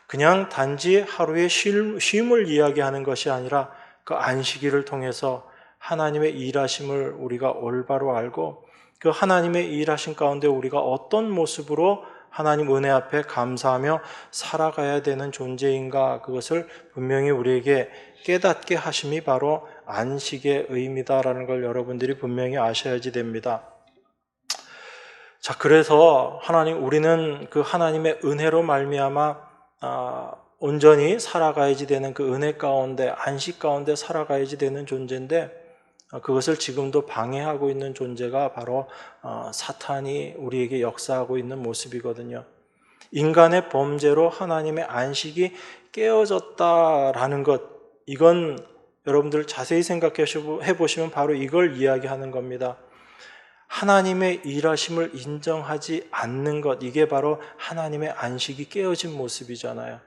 그냥 단지 하루의 쉼을 이야기하는 것이 아니라 그 안식일을 통해서 하나님의 일하심을 우리가 올바로 알고 그 하나님의 일하심 가운데 우리가 어떤 모습으로 하나님 은혜 앞에 감사하며 살아가야 되는 존재인가, 그것을 분명히 우리에게 깨닫게 하심이 바로 안식의 의미다라는 걸 여러분들이 분명히 아셔야지 됩니다. 자, 그래서 우리는 그 하나님의 은혜로 말미암아 온전히 살아가야지 되는 그 은혜 가운데, 안식 가운데 살아가야지 되는 존재인데 그것을 지금도 방해하고 있는 존재가 바로 사탄이 우리에게 역사하고 있는 모습이거든요. 인간의 범죄로 하나님의 안식이 깨어졌다라는 것, 이건 여러분들 자세히 생각해 보시면 바로 이걸 이야기하는 겁니다. 하나님의 일하심을 인정하지 않는 것, 이게 바로 하나님의 안식이 깨어진 모습이잖아요.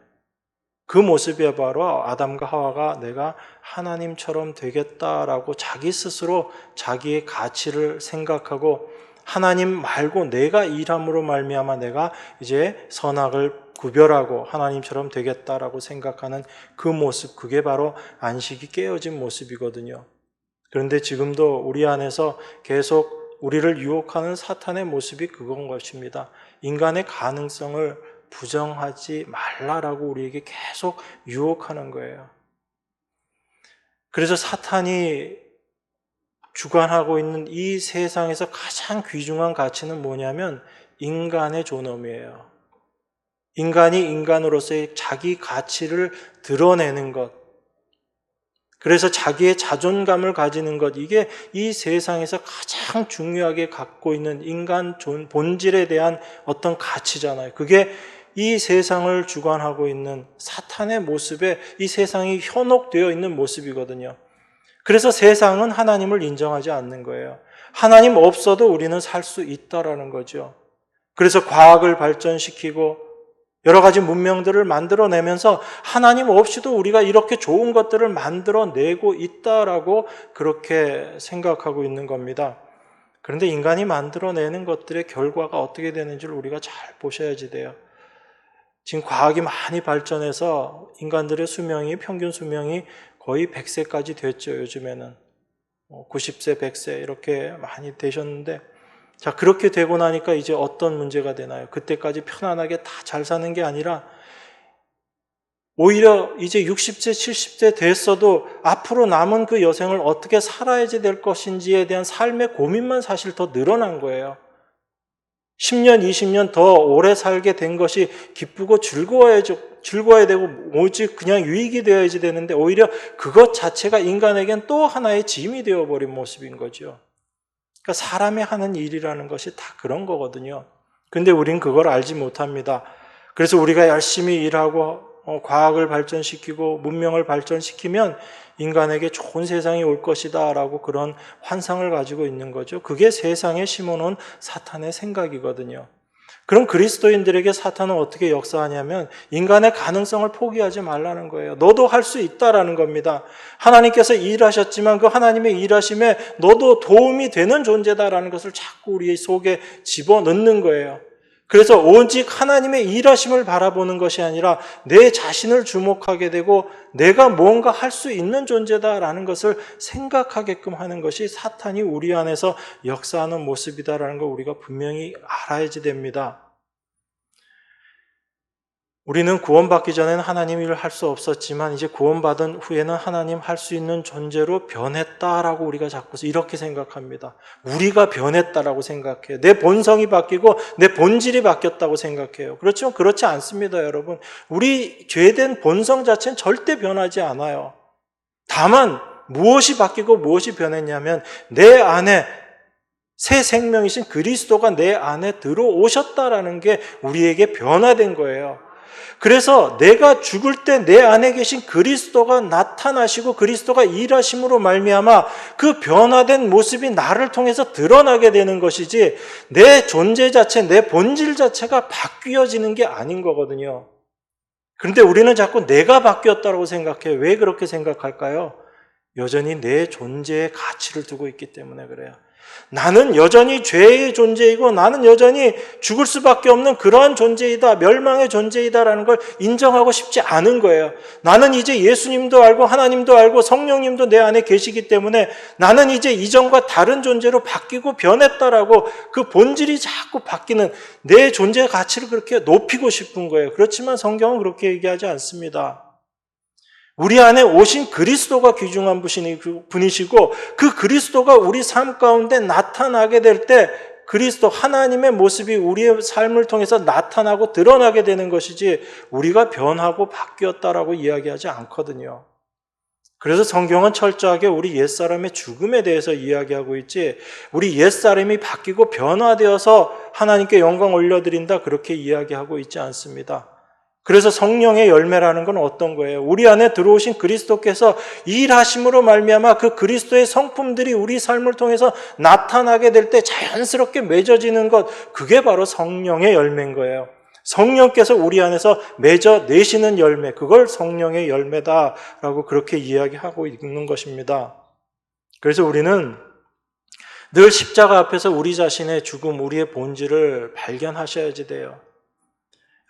그 모습이 바로 아담과 하와가 내가 하나님처럼 되겠다라고 자기 스스로 자기의 가치를 생각하고 하나님 말고 내가 일함으로 말미암아 내가 이제 선악을 구별하고 하나님처럼 되겠다라고 생각하는 그 모습, 그게 바로 안식이 깨어진 모습이거든요. 그런데 지금도 우리 안에서 계속 우리를 유혹하는 사탄의 모습이 그건 것입니다. 인간의 가능성을 부정하지 말라라고 우리에게 계속 유혹하는 거예요. 그래서 사탄이 주관하고 있는 이 세상에서 가장 귀중한 가치는 뭐냐면 인간의 존엄이에요. 인간이 인간으로서의 자기 가치를 드러내는 것, 그래서 자기의 자존감을 가지는 것, 이게 이 세상에서 가장 중요하게 갖고 있는 인간 본질에 대한 어떤 가치잖아요. 그게 이 세상을 주관하고 있는 사탄의 모습에 이 세상이 현혹되어 있는 모습이거든요. 그래서 세상은 하나님을 인정하지 않는 거예요. 하나님 없어도 우리는 살 수 있다라는 거죠. 그래서 과학을 발전시키고 여러 가지 문명들을 만들어내면서 하나님 없이도 우리가 이렇게 좋은 것들을 만들어내고 있다라고 그렇게 생각하고 있는 겁니다. 그런데 인간이 만들어내는 것들의 결과가 어떻게 되는지를 우리가 잘 보셔야지 돼요. 지금 과학이 많이 발전해서 인간들의 평균 수명이 거의 100세까지 됐죠. 요즘에는 90세, 100세 이렇게 많이 되셨는데, 자, 그렇게 되고 나니까 이제 어떤 문제가 되나요? 그때까지 편안하게 다 잘 사는 게 아니라 오히려 이제 60세, 70세 됐어도 앞으로 남은 그 여생을 어떻게 살아야지 될 것인지에 대한 삶의 고민만 사실 더 늘어난 거예요. 10년, 20년 더 오래 살게 된 것이 기쁘고 즐거워야 되고 오직 그냥 유익이 되어야지 되는데 오히려 그것 자체가 인간에겐 또 하나의 짐이 되어버린 모습인 거죠. 그러니까 사람이 하는 일이라는 것이 다 그런 거거든요. 근데 우린 그걸 알지 못합니다. 그래서 우리가 열심히 일하고 과학을 발전시키고 문명을 발전시키면 인간에게 좋은 세상이 올 것이다 라고 그런 환상을 가지고 있는 거죠. 그게 세상에 심어놓은 사탄의 생각이거든요. 그럼 그리스도인들에게 사탄은 어떻게 역사하냐면 인간의 가능성을 포기하지 말라는 거예요. 너도 할 수 있다라는 겁니다. 하나님께서 일하셨지만 그 하나님의 일하심에 너도 도움이 되는 존재다라는 것을 자꾸 우리 속에 집어넣는 거예요. 그래서 오직 하나님의 일하심을 바라보는 것이 아니라 내 자신을 주목하게 되고 내가 뭔가 할 수 있는 존재다라는 것을 생각하게끔 하는 것이 사탄이 우리 안에서 역사하는 모습이다라는 걸 우리가 분명히 알아야지 됩니다. 우리는 구원받기 전에는 하나님 일을 할 수 없었지만 이제 구원받은 후에는 하나님 할 수 있는 존재로 변했다라고 우리가 자꾸 이렇게 생각합니다. 우리가 변했다라고 생각해요. 내 본성이 바뀌고 내 본질이 바뀌었다고 생각해요. 그렇지만 그렇지 않습니다, 여러분. 우리 죄된 본성 자체는 절대 변하지 않아요. 다만 무엇이 바뀌고 무엇이 변했냐면 내 안에 새 생명이신 그리스도가 내 안에 들어오셨다라는 게 우리에게 변화된 거예요. 그래서 내가 죽을 때 내 안에 계신 그리스도가 나타나시고 그리스도가 일하심으로 말미암아 그 변화된 모습이 나를 통해서 드러나게 되는 것이지 내 존재 자체, 내 본질 자체가 바뀌어지는 게 아닌 거거든요. 그런데 우리는 자꾸 내가 바뀌었다고 생각해요. 왜 그렇게 생각할까요? 여전히 내 존재에 가치를 두고 있기 때문에 그래요. 나는 여전히 죄의 존재이고 나는 여전히 죽을 수밖에 없는 그러한 존재이다, 멸망의 존재이다라는 걸 인정하고 싶지 않은 거예요. 나는 이제 예수님도 알고 하나님도 알고 성령님도 내 안에 계시기 때문에 나는 이제 이전과 다른 존재로 바뀌고 변했다라고 그 본질이 자꾸 바뀌는 내 존재의 가치를 그렇게 높이고 싶은 거예요. 그렇지만 성경은 그렇게 얘기하지 않습니다. 우리 안에 오신 그리스도가 귀중한 분이시고 그 그리스도가 우리 삶 가운데 나타나게 될 때 그리스도 하나님의 모습이 우리의 삶을 통해서 나타나고 드러나게 되는 것이지 우리가 변하고 바뀌었다라고 이야기하지 않거든요. 그래서 성경은 철저하게 우리 옛사람의 죽음에 대해서 이야기하고 있지 우리 옛사람이 바뀌고 변화되어서 하나님께 영광 올려드린다 그렇게 이야기하고 있지 않습니다. 그래서 성령의 열매라는 건 어떤 거예요? 우리 안에 들어오신 그리스도께서 일하심으로 말미암아 그 그리스도의 성품들이 우리 삶을 통해서 나타나게 될 때 자연스럽게 맺어지는 것, 그게 바로 성령의 열매인 거예요. 성령께서 우리 안에서 맺어내시는 열매, 그걸 성령의 열매다라고 그렇게 이야기하고 있는 것입니다. 그래서 우리는 늘 십자가 앞에서 우리 자신의 죽음, 우리의 본질을 발견하셔야지 돼요.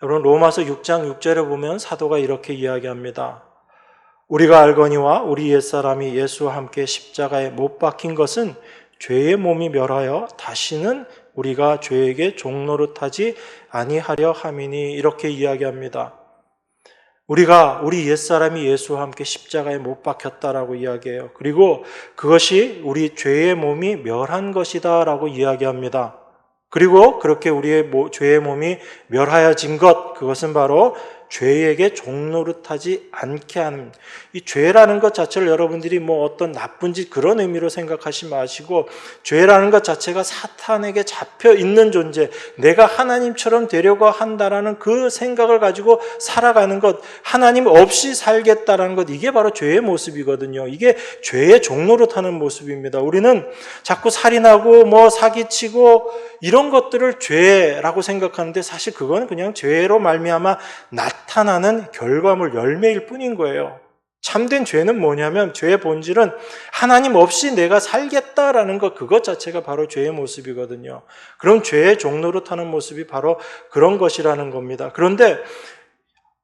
여러분 로마서 6장 6절에 보면 사도가 이렇게 이야기합니다. 우리가 알거니와 우리 옛사람이 예수와 함께 십자가에 못 박힌 것은 죄의 몸이 멸하여 다시는 우리가 죄에게 종노릇하지 아니하려 함이니 이렇게 이야기합니다. 우리 옛사람이 예수와 함께 십자가에 못 박혔다라고 이야기해요. 그리고 그것이 우리 죄의 몸이 멸한 것이다 라고 이야기합니다. 그리고 그렇게 우리의 죄의 몸이 멸하여진 것, 그것은 바로 죄에게 종노릇하지 않게 하는, 이 죄라는 것 자체를 여러분들이 어떤 나쁜 짓 그런 의미로 생각하지 마시고 죄라는 것 자체가 사탄에게 잡혀 있는 존재, 내가 하나님처럼 되려고 한다라는 그 생각을 가지고 살아가는 것, 하나님 없이 살겠다라는 것, 이게 바로 죄의 모습이거든요. 이게 죄의 종노릇하는 모습입니다. 우리는 자꾸 살인하고 사기치고 이런 것들을 죄라고 생각하는데 사실 그건 그냥 죄로 말미암아 나타나는 결과물, 열매일 뿐인 거예요. 참된 죄는 뭐냐면 죄의 본질은 하나님 없이 내가 살겠다라는 것, 그것 자체가 바로 죄의 모습이거든요. 그럼 죄의 종노릇하는 모습이 바로 그런 것이라는 겁니다. 그런데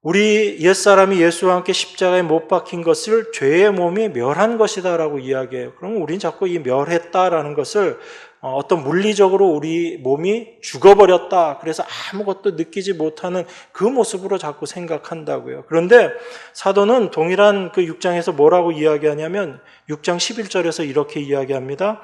우리 옛사람이 예수와 함께 십자가에 못 박힌 것을 죄의 몸이 멸한 것이다라고 이야기해요. 그럼 우린 자꾸 이 멸했다라는 것을 어떤 물리적으로 우리 몸이 죽어버렸다, 그래서 아무것도 느끼지 못하는 그 모습으로 자꾸 생각한다고요. 그런데 사도는 동일한 그 6장에서 뭐라고 이야기하냐면 6장 11절에서 이렇게 이야기합니다.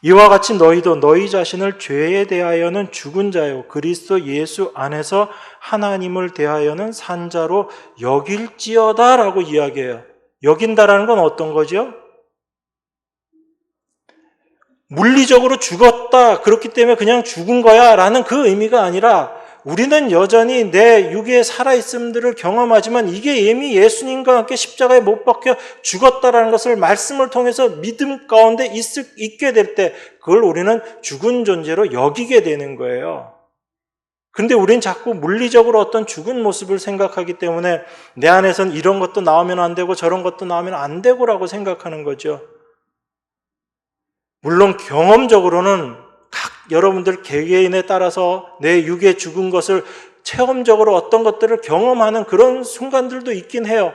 이와 같이 너희도 너희 자신을 죄에 대하여는 죽은 자요 그리스도 예수 안에서 하나님을 대하여는 산 자로 여길지어다라고 이야기해요. 여긴다라는 건 어떤 거죠? 물리적으로 죽었다, 그렇기 때문에 그냥 죽은 거야 라는 그 의미가 아니라 우리는 여전히 내 육의 살아있음들을 경험하지만 이게 이미 예수님과 함께 십자가에 못 박혀 죽었다라는 것을 말씀을 통해서 믿음 가운데 있게 될 때 그걸 우리는 죽은 존재로 여기게 되는 거예요. 그런데 우린 자꾸 물리적으로 어떤 죽은 모습을 생각하기 때문에 내 안에선 이런 것도 나오면 안 되고 저런 것도 나오면 안 되고라고 생각하는 거죠. 물론 경험적으로는 각 여러분들 개개인에 따라서 내 육의 죽은 것을 체험적으로 어떤 것들을 경험하는 그런 순간들도 있긴 해요.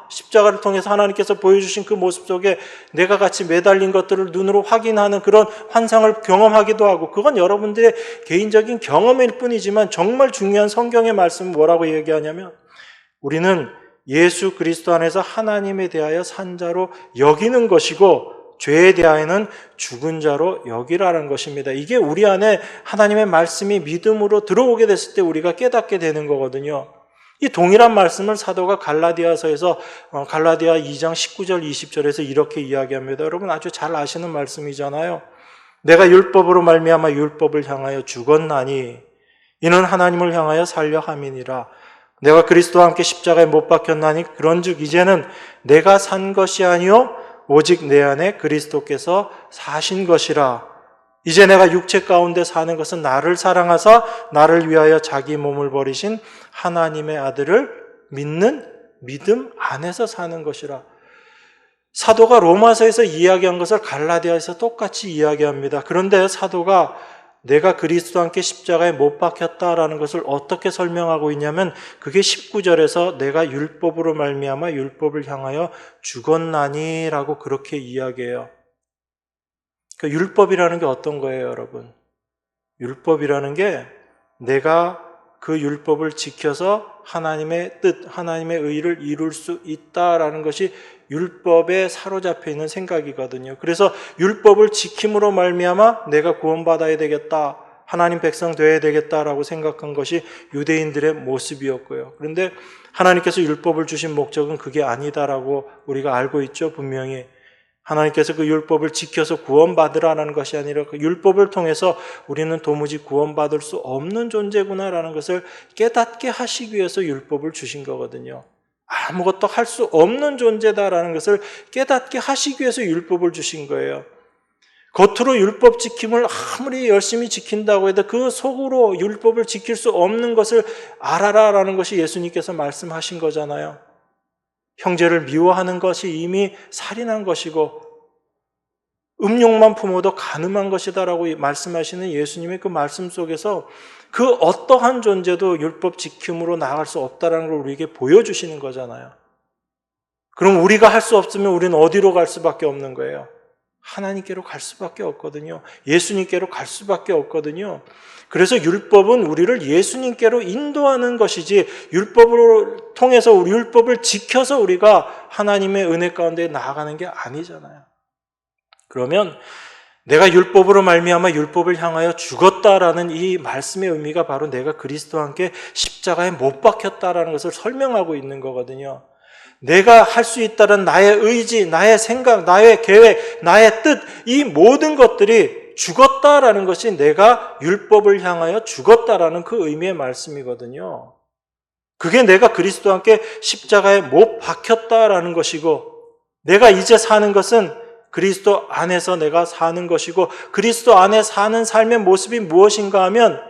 십자가를 통해서 하나님께서 보여주신 그 모습 속에 내가 같이 매달린 것들을 눈으로 확인하는 그런 환상을 경험하기도 하고, 그건 여러분들의 개인적인 경험일 뿐이지만 정말 중요한 성경의 말씀은 뭐라고 얘기하냐면 우리는 예수 그리스도 안에서 하나님에 대하여 산 자로 여기는 것이고 죄에 대하여는 죽은 자로 여기라는 것입니다. 이게 우리 안에 하나님의 말씀이 믿음으로 들어오게 됐을 때 우리가 깨닫게 되는 거거든요. 이 동일한 말씀을 사도가 갈라디아서에서 갈라디아 2장 19절 20절에서 이렇게 이야기합니다. 여러분 아주 잘 아시는 말씀이잖아요. 내가 율법으로 말미암아 율법을 향하여 죽었나니 이는 하나님을 향하여 살려 함이니라. 내가 그리스도와 함께 십자가에 못 박혔나니 그런즉 이제는 내가 산 것이 아니요 오직 내 안에 그리스도께서 사신 것이라. 이제 내가 육체 가운데 사는 것은 나를 사랑하사 나를 위하여 자기 몸을 버리신 하나님의 아들을 믿는 믿음 안에서 사는 것이라. 사도가 로마서에서 이야기한 것을 갈라디아에서 똑같이 이야기합니다. 그런데 사도가 내가 그리스도와 함께 십자가에 못 박혔다라는 것을 어떻게 설명하고 있냐면 그게 19절에서 내가 율법으로 말미암아 율법을 향하여 죽었나니라고 그렇게 이야기해요. 그러니까 율법이라는 게 어떤 거예요, 여러분? 율법이라는 게 내가 그 율법을 지켜서 하나님의 뜻, 하나님의 의를 이룰 수 있다라는 것이 율법에 사로잡혀 있는 생각이거든요. 그래서 율법을 지킴으로 말미암아 내가 구원받아야 되겠다, 하나님 백성 되어야 되겠다라고 생각한 것이 유대인들의 모습이었고요. 그런데 하나님께서 율법을 주신 목적은 그게 아니다라고 우리가 알고 있죠, 분명히. 하나님께서 그 율법을 지켜서 구원받으라는 것이 아니라 그 율법을 통해서 우리는 도무지 구원받을 수 없는 존재구나라는 것을 깨닫게 하시기 위해서 율법을 주신 거거든요. 아무것도 할 수 없는 존재다라는 것을 깨닫게 하시기 위해서 율법을 주신 거예요. 겉으로 율법 지킴을 아무리 열심히 지킨다고 해도 그 속으로 율법을 지킬 수 없는 것을 알아라라는 것이 예수님께서 말씀하신 거잖아요. 형제를 미워하는 것이 이미 살인한 것이고 음욕만 품어도 간음한 것이다라고 말씀하시는 예수님의 그 말씀 속에서 그 어떠한 존재도 율법 지킴으로 나아갈 수 없다라는 걸 우리에게 보여주시는 거잖아요. 그럼 우리가 할 수 없으면 우리는 어디로 갈 수밖에 없는 거예요? 하나님께로 갈 수밖에 없거든요. 예수님께로 갈 수밖에 없거든요. 그래서 율법은 우리를 예수님께로 인도하는 것이지 율법을 통해서 우리 율법을 지켜서 우리가 하나님의 은혜 가운데 나아가는 게 아니잖아요. 그러면 내가 율법으로 말미암아 율법을 향하여 죽었다라는 이 말씀의 의미가 바로 내가 그리스도와 함께 십자가에 못 박혔다라는 것을 설명하고 있는 거거든요. 내가 할 수 있다는 나의 의지, 나의 생각, 나의 계획, 나의 뜻, 이 모든 것들이 죽었다라는 것이 내가 율법을 향하여 죽었다라는 그 의미의 말씀이거든요. 그게 내가 그리스도와 함께 십자가에 못 박혔다라는 것이고, 내가 이제 사는 것은 그리스도 안에서 내가 사는 것이고, 그리스도 안에 사는 삶의 모습이 무엇인가 하면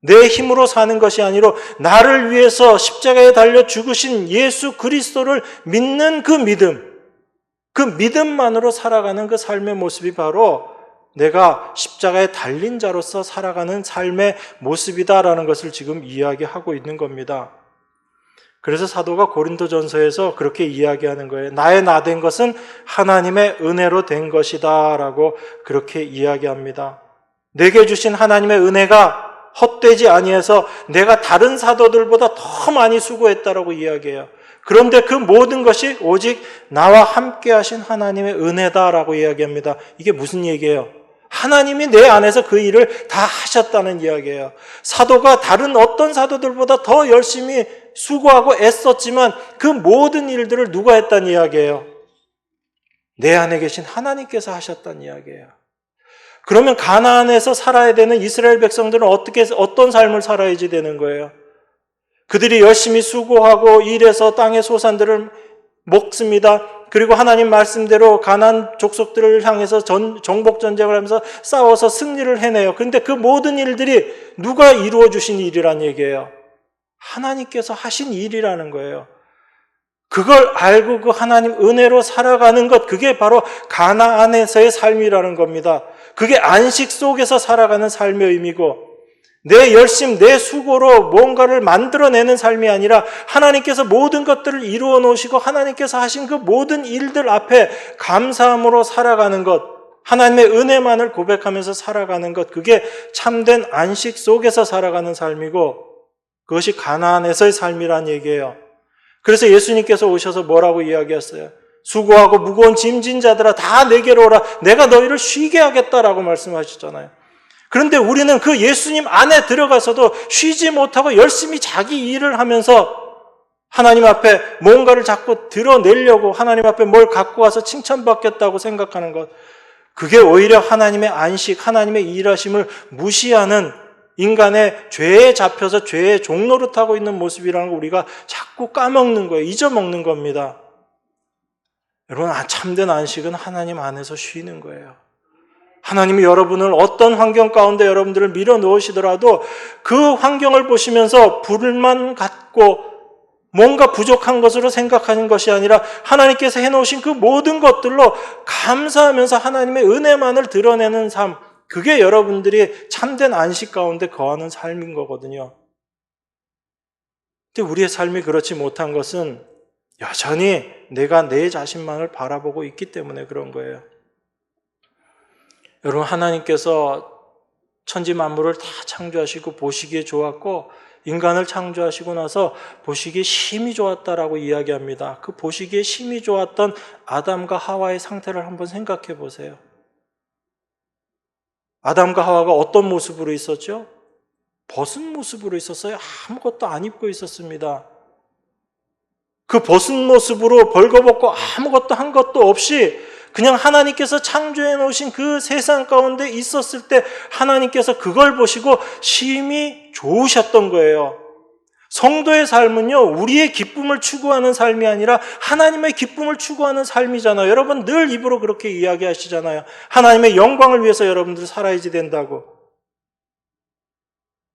내 힘으로 사는 것이 아니라 나를 위해서 십자가에 달려 죽으신 예수 그리스도를 믿는 그 믿음, 그 믿음만으로 살아가는 그 삶의 모습이 바로 내가 십자가에 달린 자로서 살아가는 삶의 모습이다라는 것을 지금 이야기하고 있는 겁니다. 그래서 사도가 고린도전서에서 그렇게 이야기하는 거예요. 나의 나 된 것은 하나님의 은혜로 된 것이다 라고 그렇게 이야기합니다. 내게 주신 하나님의 은혜가 헛되지 아니해서 내가 다른 사도들보다 더 많이 수고했다라고 이야기해요. 그런데 그 모든 것이 오직 나와 함께 하신 하나님의 은혜다라고 이야기합니다. 이게 무슨 얘기예요? 하나님이 내 안에서 그 일을 다 하셨다는 이야기예요. 사도가 다른 어떤 사도들보다 더 열심히 수고하고 애썼지만 그 모든 일들을 누가 했다는 이야기예요? 내 안에 계신 하나님께서 하셨다는 이야기예요. 그러면 가나안에서 살아야 되는 이스라엘 백성들은 어떤 삶을 살아야지 되는 거예요? 그들이 열심히 수고하고 일해서 땅의 소산들을 먹습니다. 그리고 하나님 말씀대로 가나안 족속들을 향해서 정복 전쟁을 하면서 싸워서 승리를 해내요. 그런데 그 모든 일들이 누가 이루어 주신 일이란 얘기예요? 하나님께서 하신 일이라는 거예요. 그걸 알고 그 하나님 은혜로 살아가는 것, 그게 바로 가나안에서의 삶이라는 겁니다. 그게 안식 속에서 살아가는 삶의 의미고, 내 열심, 내 수고로 뭔가를 만들어내는 삶이 아니라 하나님께서 모든 것들을 이루어 놓으시고 하나님께서 하신 그 모든 일들 앞에 감사함으로 살아가는 것, 하나님의 은혜만을 고백하면서 살아가는 것, 그게 참된 안식 속에서 살아가는 삶이고, 그것이 가나안에서의 삶이란 얘기예요. 그래서 예수님께서 오셔서 뭐라고 이야기했어요? 수고하고 무거운 짐진 자들아 다 내게로 오라, 내가 너희를 쉬게 하겠다라고 말씀하셨잖아요. 그런데 우리는 그 예수님 안에 들어가서도 쉬지 못하고 열심히 자기 일을 하면서 하나님 앞에 뭔가를 자꾸 드러내려고, 하나님 앞에 뭘 갖고 와서 칭찬받겠다고 생각하는 것, 그게 오히려 하나님의 안식, 하나님의 일하심을 무시하는 인간의 죄에 잡혀서 죄의 종노릇하고 있는 모습이라는 걸 우리가 자꾸 까먹는 거예요. 잊어먹는 겁니다. 여러분, 참된 안식은 하나님 안에서 쉬는 거예요. 하나님이 여러분을 어떤 환경 가운데 여러분들을 밀어넣으시더라도 그 환경을 보시면서 불만 갖고 뭔가 부족한 것으로 생각하는 것이 아니라 하나님께서 해놓으신 그 모든 것들로 감사하면서 하나님의 은혜만을 드러내는 삶, 그게 여러분들이 참된 안식 가운데 거하는 삶인 거거든요. 근데 우리의 삶이 그렇지 못한 것은 여전히 내가 내 자신만을 바라보고 있기 때문에 그런 거예요. 여러분, 하나님께서 천지 만물을 다 창조하시고 보시기에 좋았고 인간을 창조하시고 나서 보시기에 심히 좋았다라고 이야기합니다. 그 보시기에 심히 좋았던 아담과 하와의 상태를 한번 생각해 보세요. 아담과 하와가 어떤 모습으로 있었죠? 벗은 모습으로 있었어요. 아무것도 안 입고 있었습니다. 그 벗은 모습으로 벌거벗고 아무것도 한 것도 없이 그냥 하나님께서 창조해 놓으신 그 세상 가운데 있었을 때 하나님께서 그걸 보시고 심히 좋으셨던 거예요. 성도의 삶은요, 우리의 기쁨을 추구하는 삶이 아니라 하나님의 기쁨을 추구하는 삶이잖아요. 여러분 늘 입으로 그렇게 이야기하시잖아요. 하나님의 영광을 위해서 여러분들 살아야지 된다고.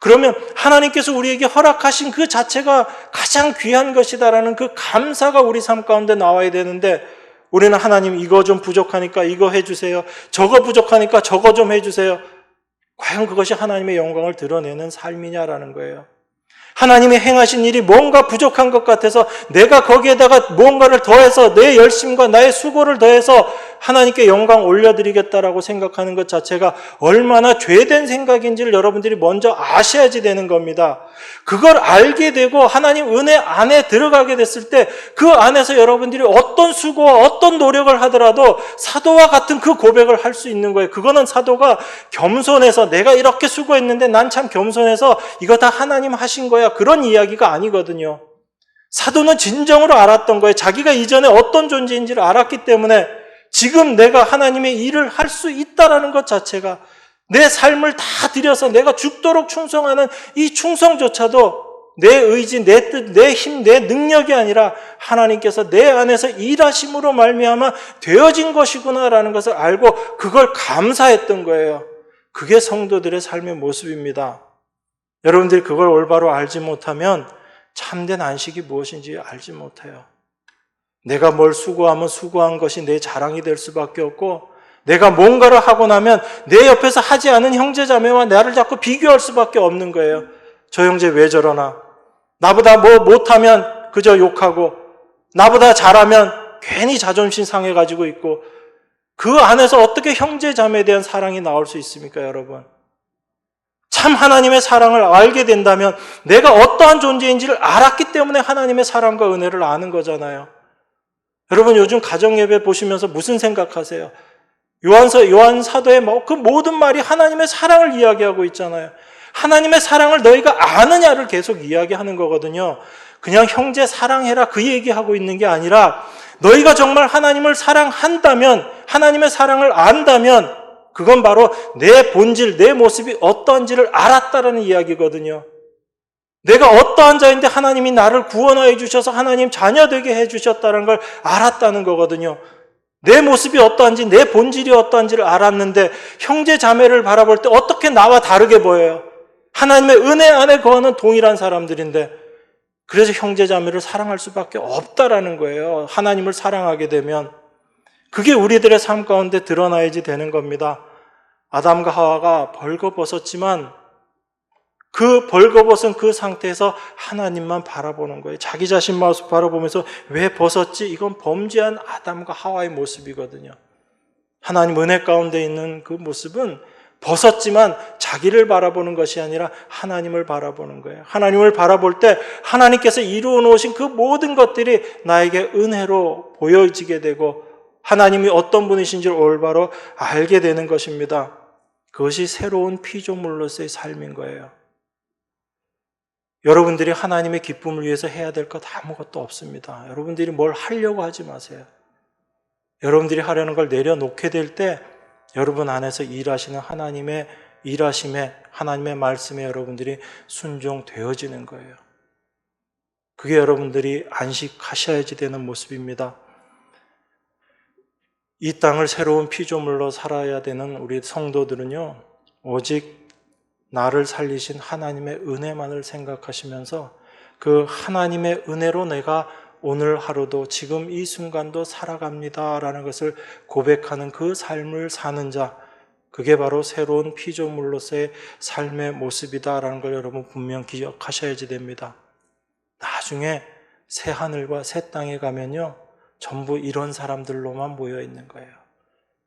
그러면 하나님께서 우리에게 허락하신 그 자체가 가장 귀한 것이다라는 그 감사가 우리 삶 가운데 나와야 되는데, 우리는 하나님 이거 좀 부족하니까 이거 해주세요, 저거 부족하니까 저거 좀 해주세요. 과연 그것이 하나님의 영광을 드러내는 삶이냐라는 거예요. 하나님이 행하신 일이 뭔가 부족한 것 같아서 내가 거기에다가 뭔가를 더해서 내 열심과 나의 수고를 더해서 하나님께 영광 올려드리겠다라고 생각하는 것 자체가 얼마나 죄된 생각인지를 여러분들이 먼저 아셔야지 되는 겁니다. 그걸 알게 되고 하나님 은혜 안에 들어가게 됐을 때 그 안에서 여러분들이 어떤 수고와 어떤 노력을 하더라도 사도와 같은 그 고백을 할 수 있는 거예요. 그거는 사도가 겸손해서 내가 이렇게 수고했는데 난 참 겸손해서 이거 다 하나님 하신 거야, 그런 이야기가 아니거든요. 사도는 진정으로 알았던 거예요. 자기가 이전에 어떤 존재인지를 알았기 때문에 지금 내가 하나님의 일을 할 수 있다라는 것 자체가, 내 삶을 다 들여서 내가 죽도록 충성하는 이 충성조차도 내 의지, 내 뜻, 내 힘, 내 능력이 아니라 하나님께서 내 안에서 일하심으로 말미암아 되어진 것이구나라는 것을 알고 그걸 감사했던 거예요. 그게 성도들의 삶의 모습입니다. 여러분들이 그걸 올바로 알지 못하면 참된 안식이 무엇인지 알지 못해요. 내가 뭘 수고하면 수고한 것이 내 자랑이 될 수밖에 없고, 내가 뭔가를 하고 나면 내 옆에서 하지 않은 형제자매와 나를 자꾸 비교할 수밖에 없는 거예요. 저 형제 왜 저러나? 나보다 뭐 못하면 그저 욕하고 나보다 잘하면 괜히 자존심 상해가지고 있고 그 안에서 어떻게 형제 자매에 대한 사랑이 나올 수 있습니까, 여러분? 참 하나님의 사랑을 알게 된다면 내가 어떠한 존재인지를 알았기 때문에 하나님의 사랑과 은혜를 아는 거잖아요. 여러분 요즘 가정예배 보시면서 무슨 생각하세요? 요한 사도의 그 모든 말이 하나님의 사랑을 이야기하고 있잖아요. 하나님의 사랑을 너희가 아느냐를 계속 이야기하는 거거든요. 그냥 형제 사랑해라 그 얘기하고 있는 게 아니라 너희가 정말 하나님을 사랑한다면, 하나님의 사랑을 안다면 그건 바로 내 본질, 내 모습이 어떠한지를 알았다라는 이야기거든요. 내가 어떠한 자인데 하나님이 나를 구원하여 주셔서 하나님 자녀 되게 해주셨다는 걸 알았다는 거거든요. 내 모습이 어떠한지, 내 본질이 어떠한지를 알았는데 형제 자매를 바라볼 때 어떻게 나와 다르게 보여요? 하나님의 은혜 안에 거하는 동일한 사람들인데 그래서 형제 자매를 사랑할 수밖에 없다라는 거예요. 하나님을 사랑하게 되면 그게 우리들의 삶 가운데 드러나야지 되는 겁니다. 아담과 하와가 벌거벗었지만 그 벌거벗은 그 상태에서 하나님만 바라보는 거예요. 자기 자신 모습 바라보면서 왜 벗었지? 이건 범죄한 아담과 하와의 모습이거든요. 하나님 은혜 가운데 있는 그 모습은 벗었지만 자기를 바라보는 것이 아니라 하나님을 바라보는 거예요. 하나님을 바라볼 때 하나님께서 이루어 놓으신 그 모든 것들이 나에게 은혜로 보여지게 되고 하나님이 어떤 분이신지를 올바로 알게 되는 것입니다. 그것이 새로운 피조물로서의 삶인 거예요. 여러분들이 하나님의 기쁨을 위해서 해야 될 것 아무것도 없습니다. 여러분들이 뭘 하려고 하지 마세요. 여러분들이 하려는 걸 내려놓게 될 때 여러분 안에서 일하시는 하나님의 일하심에, 하나님의 말씀에 여러분들이 순종되어지는 거예요. 그게 여러분들이 안식하셔야지 되는 모습입니다. 이 땅을 새로운 피조물로 살아야 되는 우리 성도들은요, 오직 나를 살리신 하나님의 은혜만을 생각하시면서 그 하나님의 은혜로 내가 오늘 하루도 지금 이 순간도 살아갑니다라는 것을 고백하는 그 삶을 사는 자, 그게 바로 새로운 피조물로서의 삶의 모습이다라는 걸 여러분 분명 기억하셔야지 됩니다. 나중에 새 하늘과 새 땅에 가면요, 전부 이런 사람들로만 모여 있는 거예요.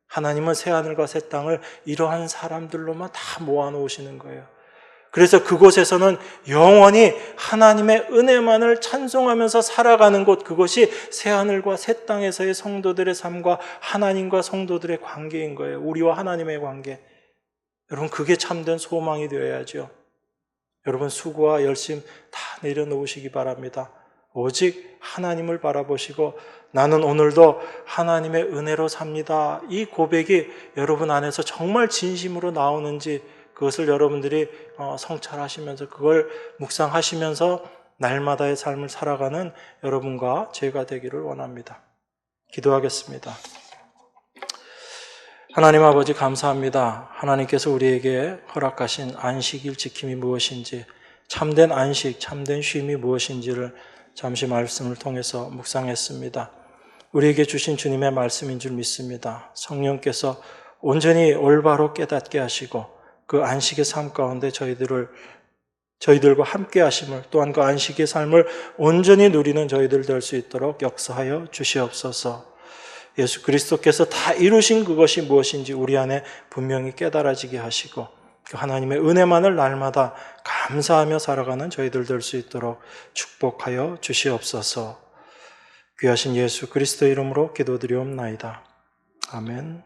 하나님은 새 하늘과 새 땅을 이러한 사람들로만 다 모아놓으시는 거예요. 그래서 그곳에서는 영원히 하나님의 은혜만을 찬송하면서 살아가는 곳, 그것이 새 하늘과 새 땅에서의 성도들의 삶과 하나님과 성도들의 관계인 거예요. 우리와 하나님의 관계. 여러분 그게 참된 소망이 되어야죠. 여러분 수고와 열심 다 내려놓으시기 바랍니다. 오직 하나님을 바라보시고 나는 오늘도 하나님의 은혜로 삽니다. 이 고백이 여러분 안에서 정말 진심으로 나오는지 그것을 여러분들이 성찰하시면서 그걸 묵상하시면서 날마다의 삶을 살아가는 여러분과 제가 되기를 원합니다. 기도하겠습니다. 하나님 아버지 감사합니다. 하나님께서 우리에게 허락하신 안식일 지킴이 무엇인지, 참된 안식, 참된 쉼이 무엇인지를 잠시 말씀을 통해서 묵상했습니다. 우리에게 주신 주님의 말씀인 줄 믿습니다. 성령께서 온전히 올바로 깨닫게 하시고 그 안식의 삶 가운데 저희들과 함께 하심을, 또한 그 안식의 삶을 온전히 누리는 저희들 될 수 있도록 역사하여 주시옵소서. 예수 그리스도께서 다 이루신 그것이 무엇인지 우리 안에 분명히 깨달아지게 하시고 그 하나님의 은혜만을 날마다 감사하며 살아가는 저희들 될 수 있도록 축복하여 주시옵소서. 귀하신 예수 그리스도 이름으로 기도드리옵나이다. 아멘.